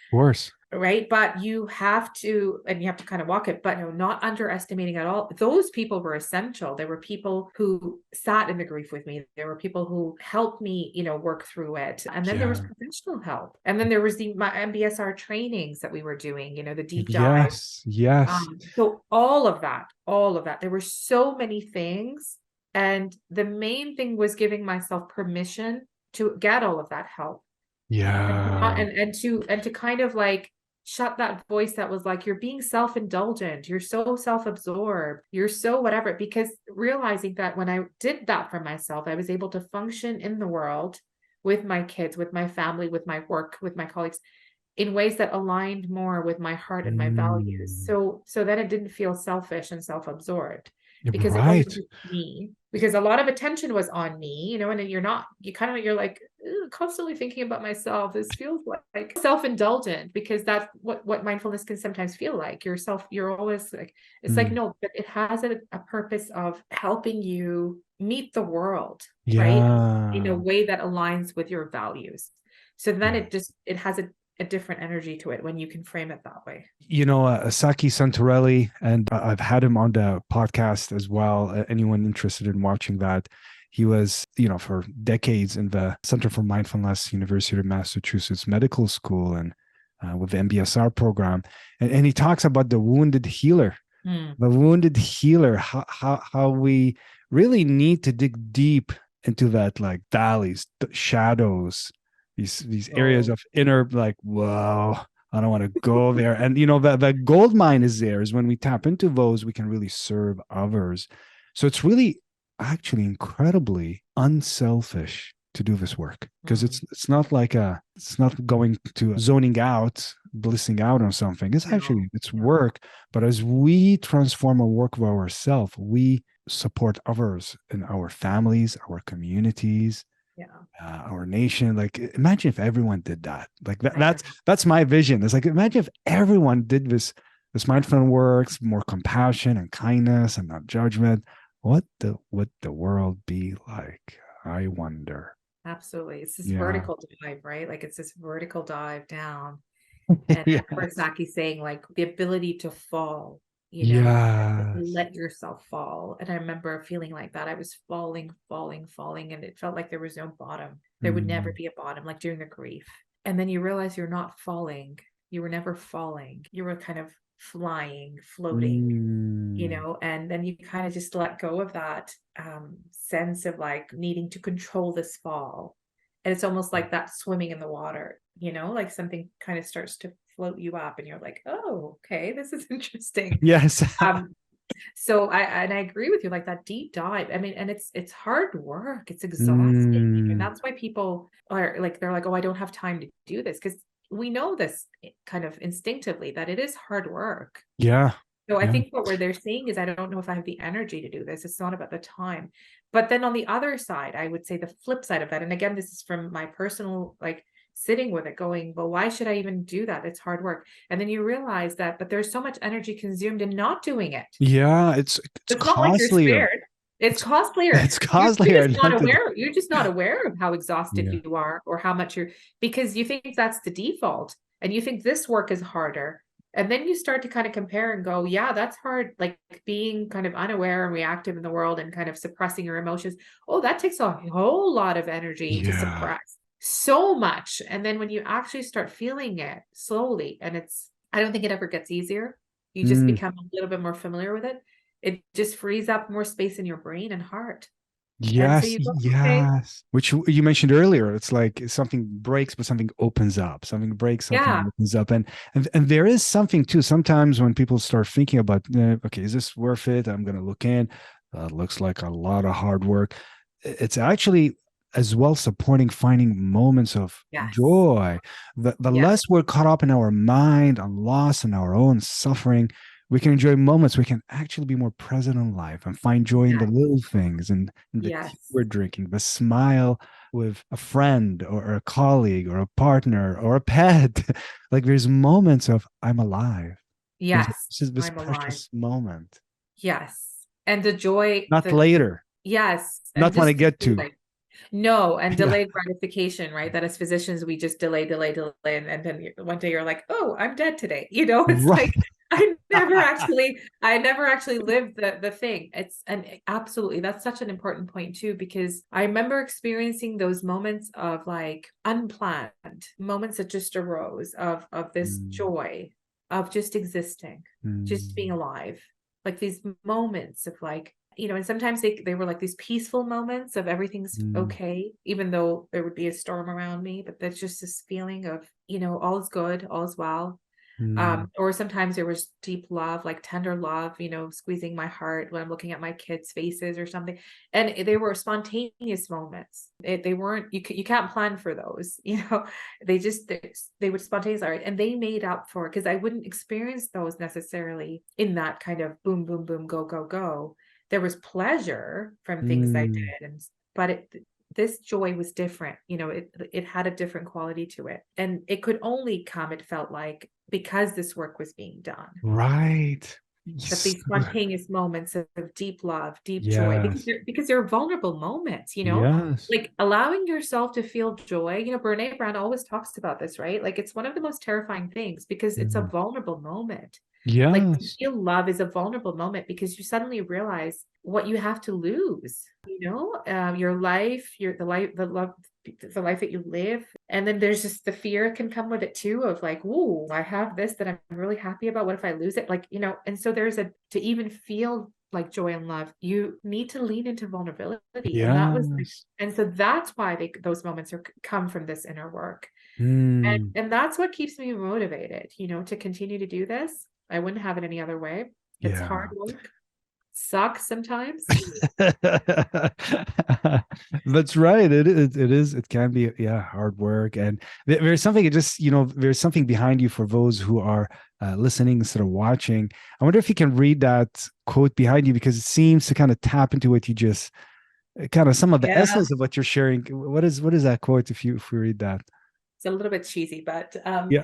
Of course. right? But you have to, and you have to kind of walk it, but no, not underestimating at all. Those people were essential. There were people who sat in the grief with me. There were people who helped me, work through it. And then there was Yeah. professional help. And then there was my MBSR trainings that we were doing, the deep dive. Yes. Yes. So all of that, there were so many things. And the main thing was giving myself permission to get all of that help, and to not, Yeah. and to kind of like shut that voice that was like, you're being self-indulgent, you're so self-absorbed, you're so whatever, because realizing that when I did that for myself, I was able to function in the world with my kids, with my family, with my work, with my colleagues, in ways that aligned more with my heart and my values. Mm. So then it didn't feel selfish and self-absorbed, because it wasn't Right. just me, because a lot of attention was on me, and then you're like, constantly thinking about myself. This feels like self-indulgent, because that's what mindfulness can sometimes feel like. You're always like, it's like, Mm. no, but it has a purpose of helping you meet the world, right? In a Yeah. way that aligns with your values. So then Yeah. it has a different energy to it when you can frame it that way. Saki Santorelli, and I've had him on the podcast as well. Anyone interested in watching that? He was, for decades in the Center for Mindfulness, University of Massachusetts Medical School, and with the MBSR program. And he talks about Hmm. the wounded healer, how we really need to dig deep into that, like valleys, shadows, these areas Oh, of inner, like, whoa, I don't want to go there. And the gold mine is there, is when we tap into those, we can really serve others. So it's really actually incredibly unselfish to do this work, because hmm. it's not going to zoning out, blissing out on something. It's No, actually, it's no. work. But as we transform and work with ourselves, we support others in our families, our communities, Yeah. our nation. Like, imagine if everyone did that. Like I know. that's my vision. It's like, imagine if everyone did this Yeah. mindful works, more compassion and kindness and not judgment. What would the world be like? I wonder. Absolutely. It's this Yeah. vertical dive, right? Like it's this vertical dive down. And I remember Yes. Saki saying like the ability to fall, Yes. let yourself fall. And I remember feeling like that. I was falling, falling, falling, and it felt like there was no bottom. There would never Mm, be a bottom, like during the grief. And then you realize you're not falling. You were never falling. You were kind of flying, floating, mm, and then you kind of just let go of that sense of like needing to control this fall. And it's almost like that swimming in the water, like something kind of starts to float you up and you're like, oh, okay, this is interesting. yes. Um, so I agree with you, like that deep dive. I mean, and it's hard work, it's exhausting. And Mm, that's why people are like, they're like, oh, I don't have time to do this. Because we know this kind of instinctively that it is hard work. yeah. So I Yeah. think what they're saying is, I don't know if I have the energy to do this. It's not about the time. But then on the other side, I would say the flip side of that, and again, this is from my personal, like sitting with it going, well, why should I even do that? It's hard work. And then you realize that, but there's so much energy consumed in not doing it. Yeah. It's It's not like you're costlier. spared. It's It's costlier. it's You're costlier. just I'd not like to. aware. You're just not aware of how exhausted Yeah. you are or how much because you think that's the default and you think this work is harder. And then you start to kind of compare and go, yeah, that's hard. Like being kind of unaware and reactive in the world and kind of suppressing your emotions. Oh, that takes a whole lot of energy to Yeah. suppress so much. And then when you actually start feeling it slowly, and I don't think it ever gets easier. You just Mm. become a little bit more familiar with it. It just frees up more space in your brain and heart. And so Yes, you go, okay, yes. Which you mentioned earlier. It's like something breaks, but something opens up. Something breaks, something yeah, opens up, and there is something too. Sometimes when people start thinking about, okay, is this worth it? I'm gonna look in. Looks like a lot of hard work. It's actually as well supporting finding moments of yes, joy. The yeah, less we're caught up in our mind and lost in our own suffering, we can enjoy moments. We can actually be more present in life and find joy in the yes, little things and in the tea yes, we're drinking, the smile with a friend or a colleague or a partner or a pet. Like there's moments of I'm alive. There's yes, this I'm alive. precious moment. Yes. And the joy, Not later. yes. And Not when I just the get to. joy. No, and Yeah. delayed gratification, right? That as physicians, we just delay, delay, delay. And then one day you're like, oh, I'm dead today. It's Right. like, I never actually lived the thing. And absolutely, that's such an important point too, because I remember experiencing those moments of like unplanned moments that just arose of this Mm, joy of just existing, just being mm, alive. Like these moments of like, and sometimes they were like these peaceful moments of everything's mm, okay, even though there would be a storm around me, but there's just this feeling of, all is good, all is well. mm, Or sometimes there was deep love, like tender love, squeezing my heart when I'm looking at my kids' faces or something. And they were spontaneous moments. They weren't, you can't plan for those, they would spontaneously, right? And they made up for it because I wouldn't experience those necessarily in that kind of boom, boom, boom, go, go, go. There was pleasure from things I mm, did, but this joy was different. It had a different quality to it, and it could only come, it felt like, because this work was being done. right. That Yes. these spontaneous moments of deep love, deep joy, because Yes. they're vulnerable moments, Yes. like allowing yourself to feel joy. Brene Brown always talks about this, right? Like it's one of the most terrifying things because it's a Mhm. vulnerable moment. Like to Yes. feel love is a vulnerable moment because you suddenly realize what you have to lose, your life, the life, the life that you live. And then there's just the fear can come with it too of like, "Ooh, I have this that I'm really happy about. What if I lose it?" Like, and so to even feel like joy and love, you need to lean into vulnerability. Yes. And so that's why those moments come from this inner work. Mm, And that's what keeps me motivated, to continue to do this. I wouldn't have it any other way. It's hard yeah. work. sucks sometimes. That's right. It is. It can be, yeah, hard work. And there's something, it just, there's something behind you for those who are listening instead of watching. I wonder if you can read that quote behind you, because it seems to kind of tap into what you just, kind of some of the Yeah, essence of what you're sharing. What is that quote if we read that? it's a little bit cheesy, but Yeah.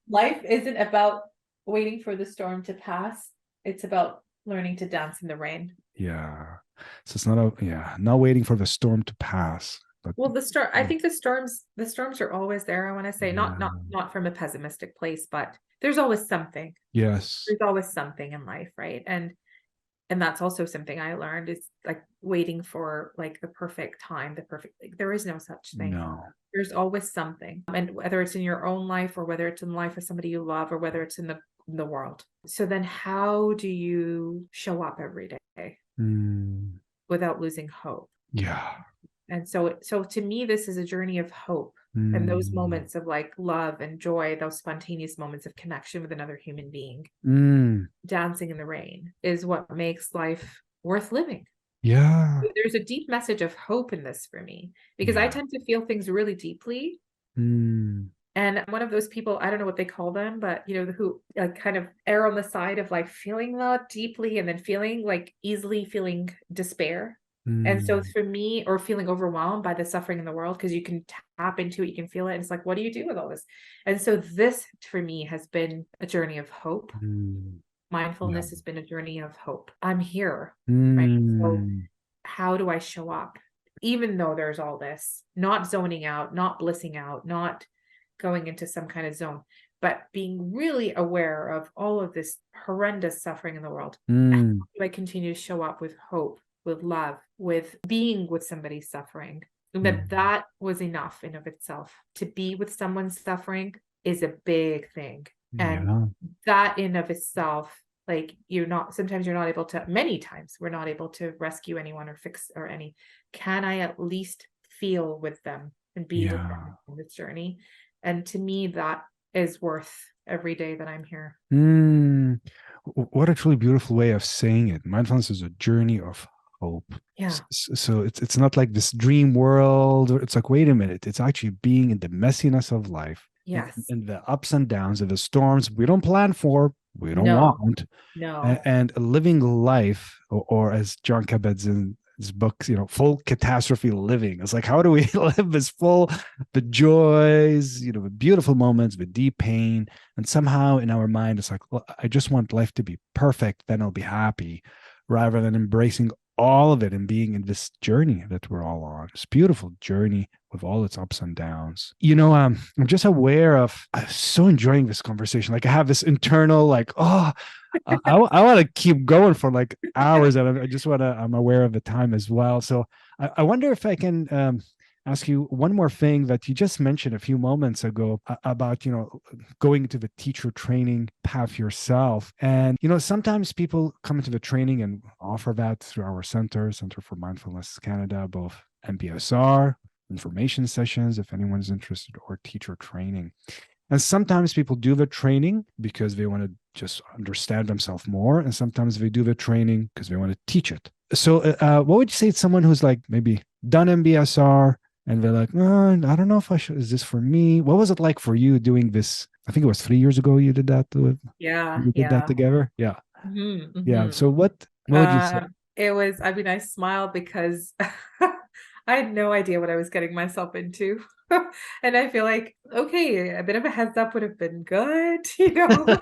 life isn't about waiting for the storm to pass. It's about learning to dance in the rain. Yeah. So it's not not waiting for the storm to pass, but Well, I yeah. think the storms are always there. I want to say not Yeah. not not from a pessimistic place, but there's always something. Yes. There's always something in life, right? And that's also something I learned is like waiting for like the perfect time, the perfect, like, there is no such thing. No. There's always something. And whether it's in your own life or whether it's in the life of somebody you love or whether it's in the world. So then how do you show up every day Mm, without losing hope? yeah. And so to me, this is a journey of hope. And those Mm, moments of like love and joy, those spontaneous moments of connection with another human being, mm, dancing in the rain is what makes life worth living. yeah. There's a deep message of hope in this for me because I Yeah. tend to feel things really deeply. Mm, And I'm one of those people, I don't know what they call them, but who like kind of err on the side of like feeling that deeply and then feeling like easily feeling despair. And so mm, for me, or feeling overwhelmed by the suffering in the world, because you can tap into it, you can feel it. And it's like, what do you do with all this? And so this for me has been a journey of hope. mm, yeah. Mindfulness has been a journey of hope. I'm here, right? So Mm, how do I show up? Even though there's all this, not zoning out, not blissing out, not going into some kind of zone, but being really aware of all of this horrendous suffering in the world. How mm, do I continue to show up with hope, with love, with being with somebody suffering? And mm, that was enough in of itself. To be with someone suffering is a big thing. And yeah. that in of itself, like sometimes you're not able to, many times we're not able to rescue anyone or fix or any. Can I at least feel with them and be with them Yeah. in this journey? And to me, that is worth every day that I'm here. Mm. What a truly beautiful way of saying it. Mindfulness is a journey of hope. Yeah. So it's not like this dream world. It's like, wait a minute. It's actually being in the messiness of life, Yes. in the ups and downs, of the storms we don't plan for, we don't No, want, no. and living life, or as John Kabat-Zinn his books, full catastrophe living. It's like, how do we live this full, the joys, the beautiful moments, the deep pain, and somehow in our mind, it's like, well, I just want life to be perfect, then I'll be happy, rather than embracing all of it and being in this journey that we're all on. This beautiful journey with all its ups and downs. I'm just aware of, I'm so enjoying this conversation. Like I have this internal, like, oh, I want to keep going for like hours, and I just want to. I'm aware of the time as well, so I wonder if I can ask you one more thing that you just mentioned a few moments ago about going into the teacher training path yourself, and sometimes people come into the training and offer that through our Center for Mindfulness Canada, both MBSR information sessions if anyone's interested, or teacher training. And sometimes people do the training because they want to just understand themselves more. And sometimes they do the training because they want to teach it. So, what would you say to someone who's like maybe done MBSR and they're like, oh, I don't know if I should, is this for me? What was it like for you doing this? I think it was 3 years ago you did that. Yeah, You did that yeah. together. Yeah. Hmm, Yeah. hmm. So, what would you say? It was, I mean, I smiled because I had no idea what I was getting myself into. And I feel like, okay, a bit of a heads up would have been good, you know.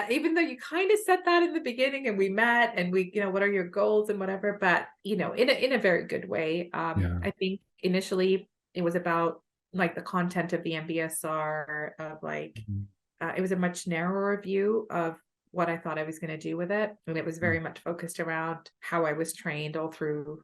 Even though you kind of said that in the beginning and we met and what are your goals and whatever, but in a very good way. Yeah. I think initially it was about like the content of the MBSR of like Mhm. it was a much narrower view of what I thought I was going to do with it. And it was very much focused around how I was trained all through,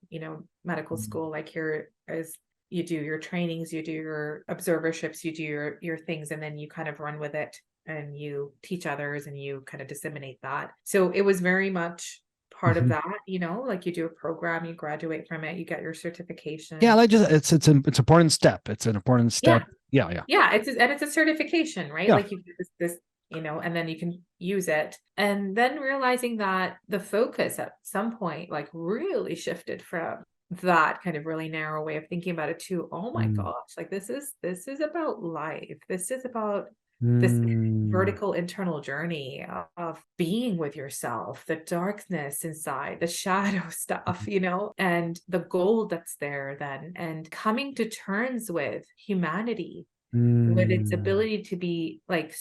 medical Mhm. school. Like here is you do your trainings, you do your observerships, you do your things, and then you kind of run with it and you teach others and you kind of disseminate that. So it was very much part of Mhm. that, like you do a program, you graduate from it, you get your Yeah, certification. like just it's an important step. It's an important Yeah. step. Yeah, yeah, Yeah, it's a certification, right? yeah. Like you get this and then you can use it. And then realizing that the focus at some point like really shifted from that kind of really narrow way of thinking about it to, oh my Mm. gosh, like this is about life. This is about this Mm. vertical internal journey of being with yourself, the darkness inside, the shadow stuff, and the gold that's there then, and coming to terms with humanity, with its Mm. ability to be like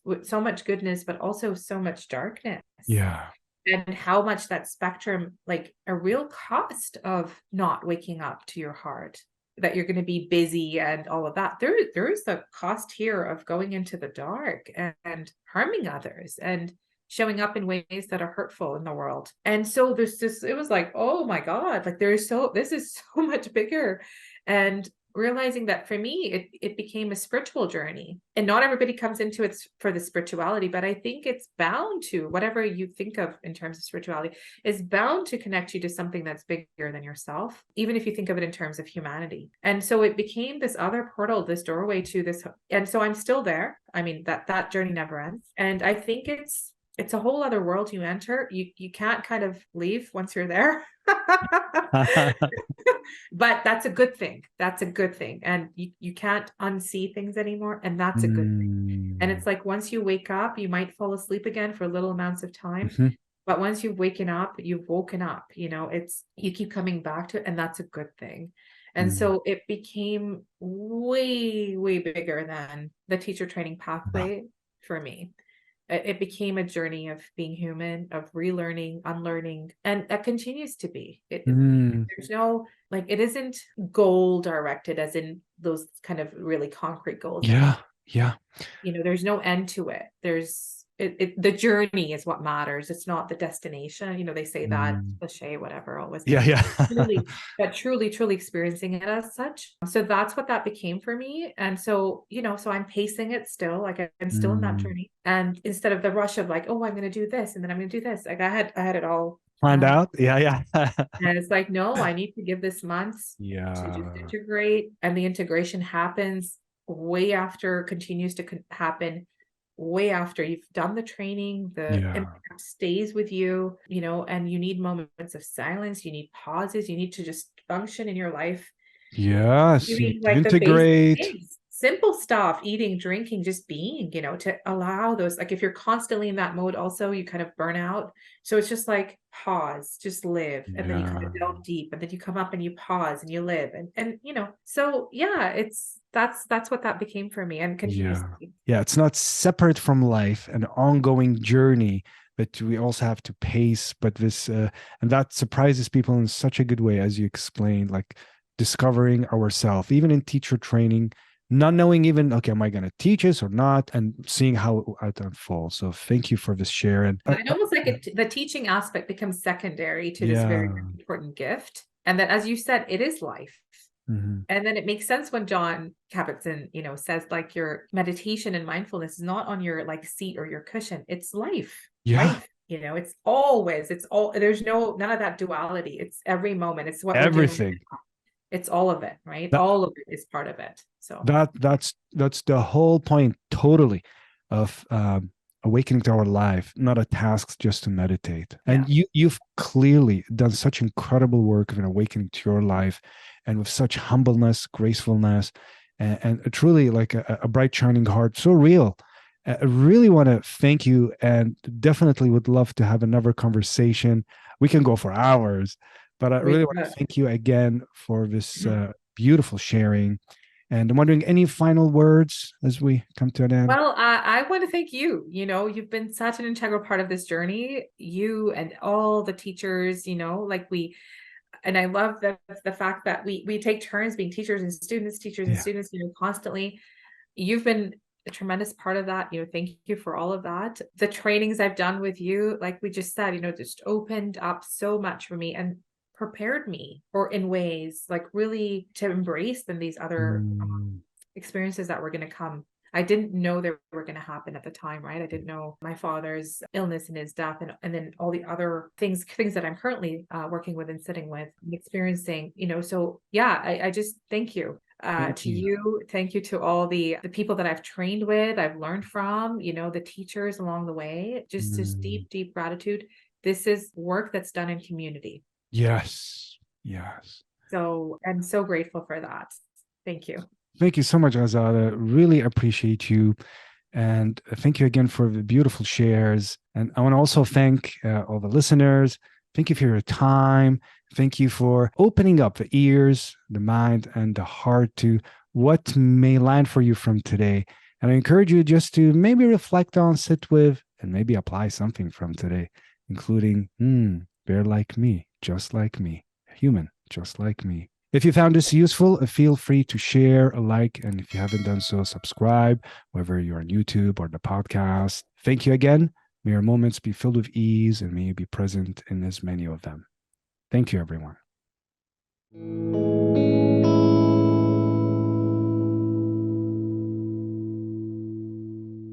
with so much goodness, but also so much darkness. Yeah. And how much that spectrum, like a real cost of not waking up to your heart, that you're going to be busy and all of that. There is the cost here of going into the dark and harming others and showing up in ways that are hurtful in the world. And so it was like, oh my God, like this is so much bigger. And realizing that for me, it became a spiritual journey. And not everybody comes into it for the spirituality, but I think it's bound to, whatever you think of in terms of spirituality, is bound to connect you to something that's bigger than yourself, even if you think of it in terms of humanity. And so it became this other portal, this doorway to this. And so I'm still there. I mean, that journey never ends. And I think it's a whole other world you enter. You can't kind of leave once you're there. But that's a good thing. That's a good thing. And you can't unsee things anymore. And that's a good thing. And Mm. it's like once you wake up, you might fall asleep again for little amounts of time. Mhm. But once you've woken up, you keep coming back to it, and that's a good thing. And Mm. so it became way, way bigger than the teacher training Wow. pathway for me. It became a journey of being human, of relearning, unlearning, and that continues to be. Mm. There's no, like, it isn't goal directed as in those kind of really concrete goals Yeah. anymore. Yeah. There's no end to it. The journey is what matters. It's not the destination. They say that Mm. cliche, whatever, always, Yeah. Yeah. really, but truly, truly experiencing it as such. So that's what that became for me. And so, so I'm pacing it still, like I'm still in that Mm. journey. And instead of the rush of like, oh, I'm going to do this, and then I'm going to do this. Like I had it all Planned planned. out. Yeah. Yeah. And it's like, no, I need to give this months to just Yeah. integrate. And the integration happens way after, continues to happen way after you've done the training. The Yeah. impact stays with you, and you need moments of silence. You need pauses. You need to just function in your life, Yes. You need doing to like the basic integrate. things, simple stuff, eating, drinking, just being, to allow those, like if you're constantly in that mode, also you kind of burn out. So it's just like pause, just live. And then you kind Yeah. of delve deep, and then you come up and you pause and you live. And so yeah, that's what that became for me and continues to Yeah. be. Yeah. It's not separate from life, an ongoing journey, but we also have to pace. But and that surprises people in such a good way, as you explained, like discovering ourselves, even in teacher training, not knowing even, okay, am I going to teach this or not? And seeing how it unfolds. So thank you for this share. And And almost like the teaching aspect becomes secondary to this very yeah. important gift. And that, as you said, it is life. Mhm. And then it makes sense when John Kabat-Zinn, says like your meditation and mindfulness is not on your like seat or your cushion. It's life, Yeah. life. There's none of that duality. It's every moment. It's what we're doing. Everything. It's all of it, right? That, All of it is part of it. So that's the whole point totally of awakening to our life, not a task just to meditate. yeah. And you've clearly done such incredible work of an awakening to your life, and with such humbleness, gracefulness, and truly like a bright shining heart, so real. I really want to thank you, and definitely would love to have another conversation. We can go for hours, but I really We want to thank you again for this beautiful sharing. And I'm wondering, any final words as we come to an end? Well, I want to thank you. You've been such an integral part of this journey. You and all the teachers, and I love the fact that we take turns being teachers and Yeah. students, constantly. You've been a tremendous part of that. Thank you for all of that. The trainings I've done with you, like we just said, just opened up so much for me and prepared me or in ways like really to embrace then these other Mm. experiences that were going to come. I didn't know they were going to happen at the time, right? I didn't know my father's illness and his death, and then all the other things that I'm currently working with and sitting with and experiencing, So yeah, I just thank you. Thank To you. you, thank you to all the people that I've trained with, I've learned from, the teachers along the way. Just Mm, deep, deep gratitude. This is work that's done in community. yes. Yes. So I'm so grateful for that. Thank you. Thank you so much, Azada. Really appreciate you. And thank you again for the beautiful shares. And I want to also thank all the listeners. Thank you for your time. Thank you for opening up the ears, the mind, and the heart to what may land for you from today. And I encourage you just to maybe reflect on, sit with, and maybe apply something from today, including, they're like me, just like me, human, just like me. If you found this useful, feel free to share, like, and if you haven't done so, subscribe, whether you're on YouTube or the podcast. Thank you again. May your moments be filled with ease and may you be present in as many of them. Thank you, everyone.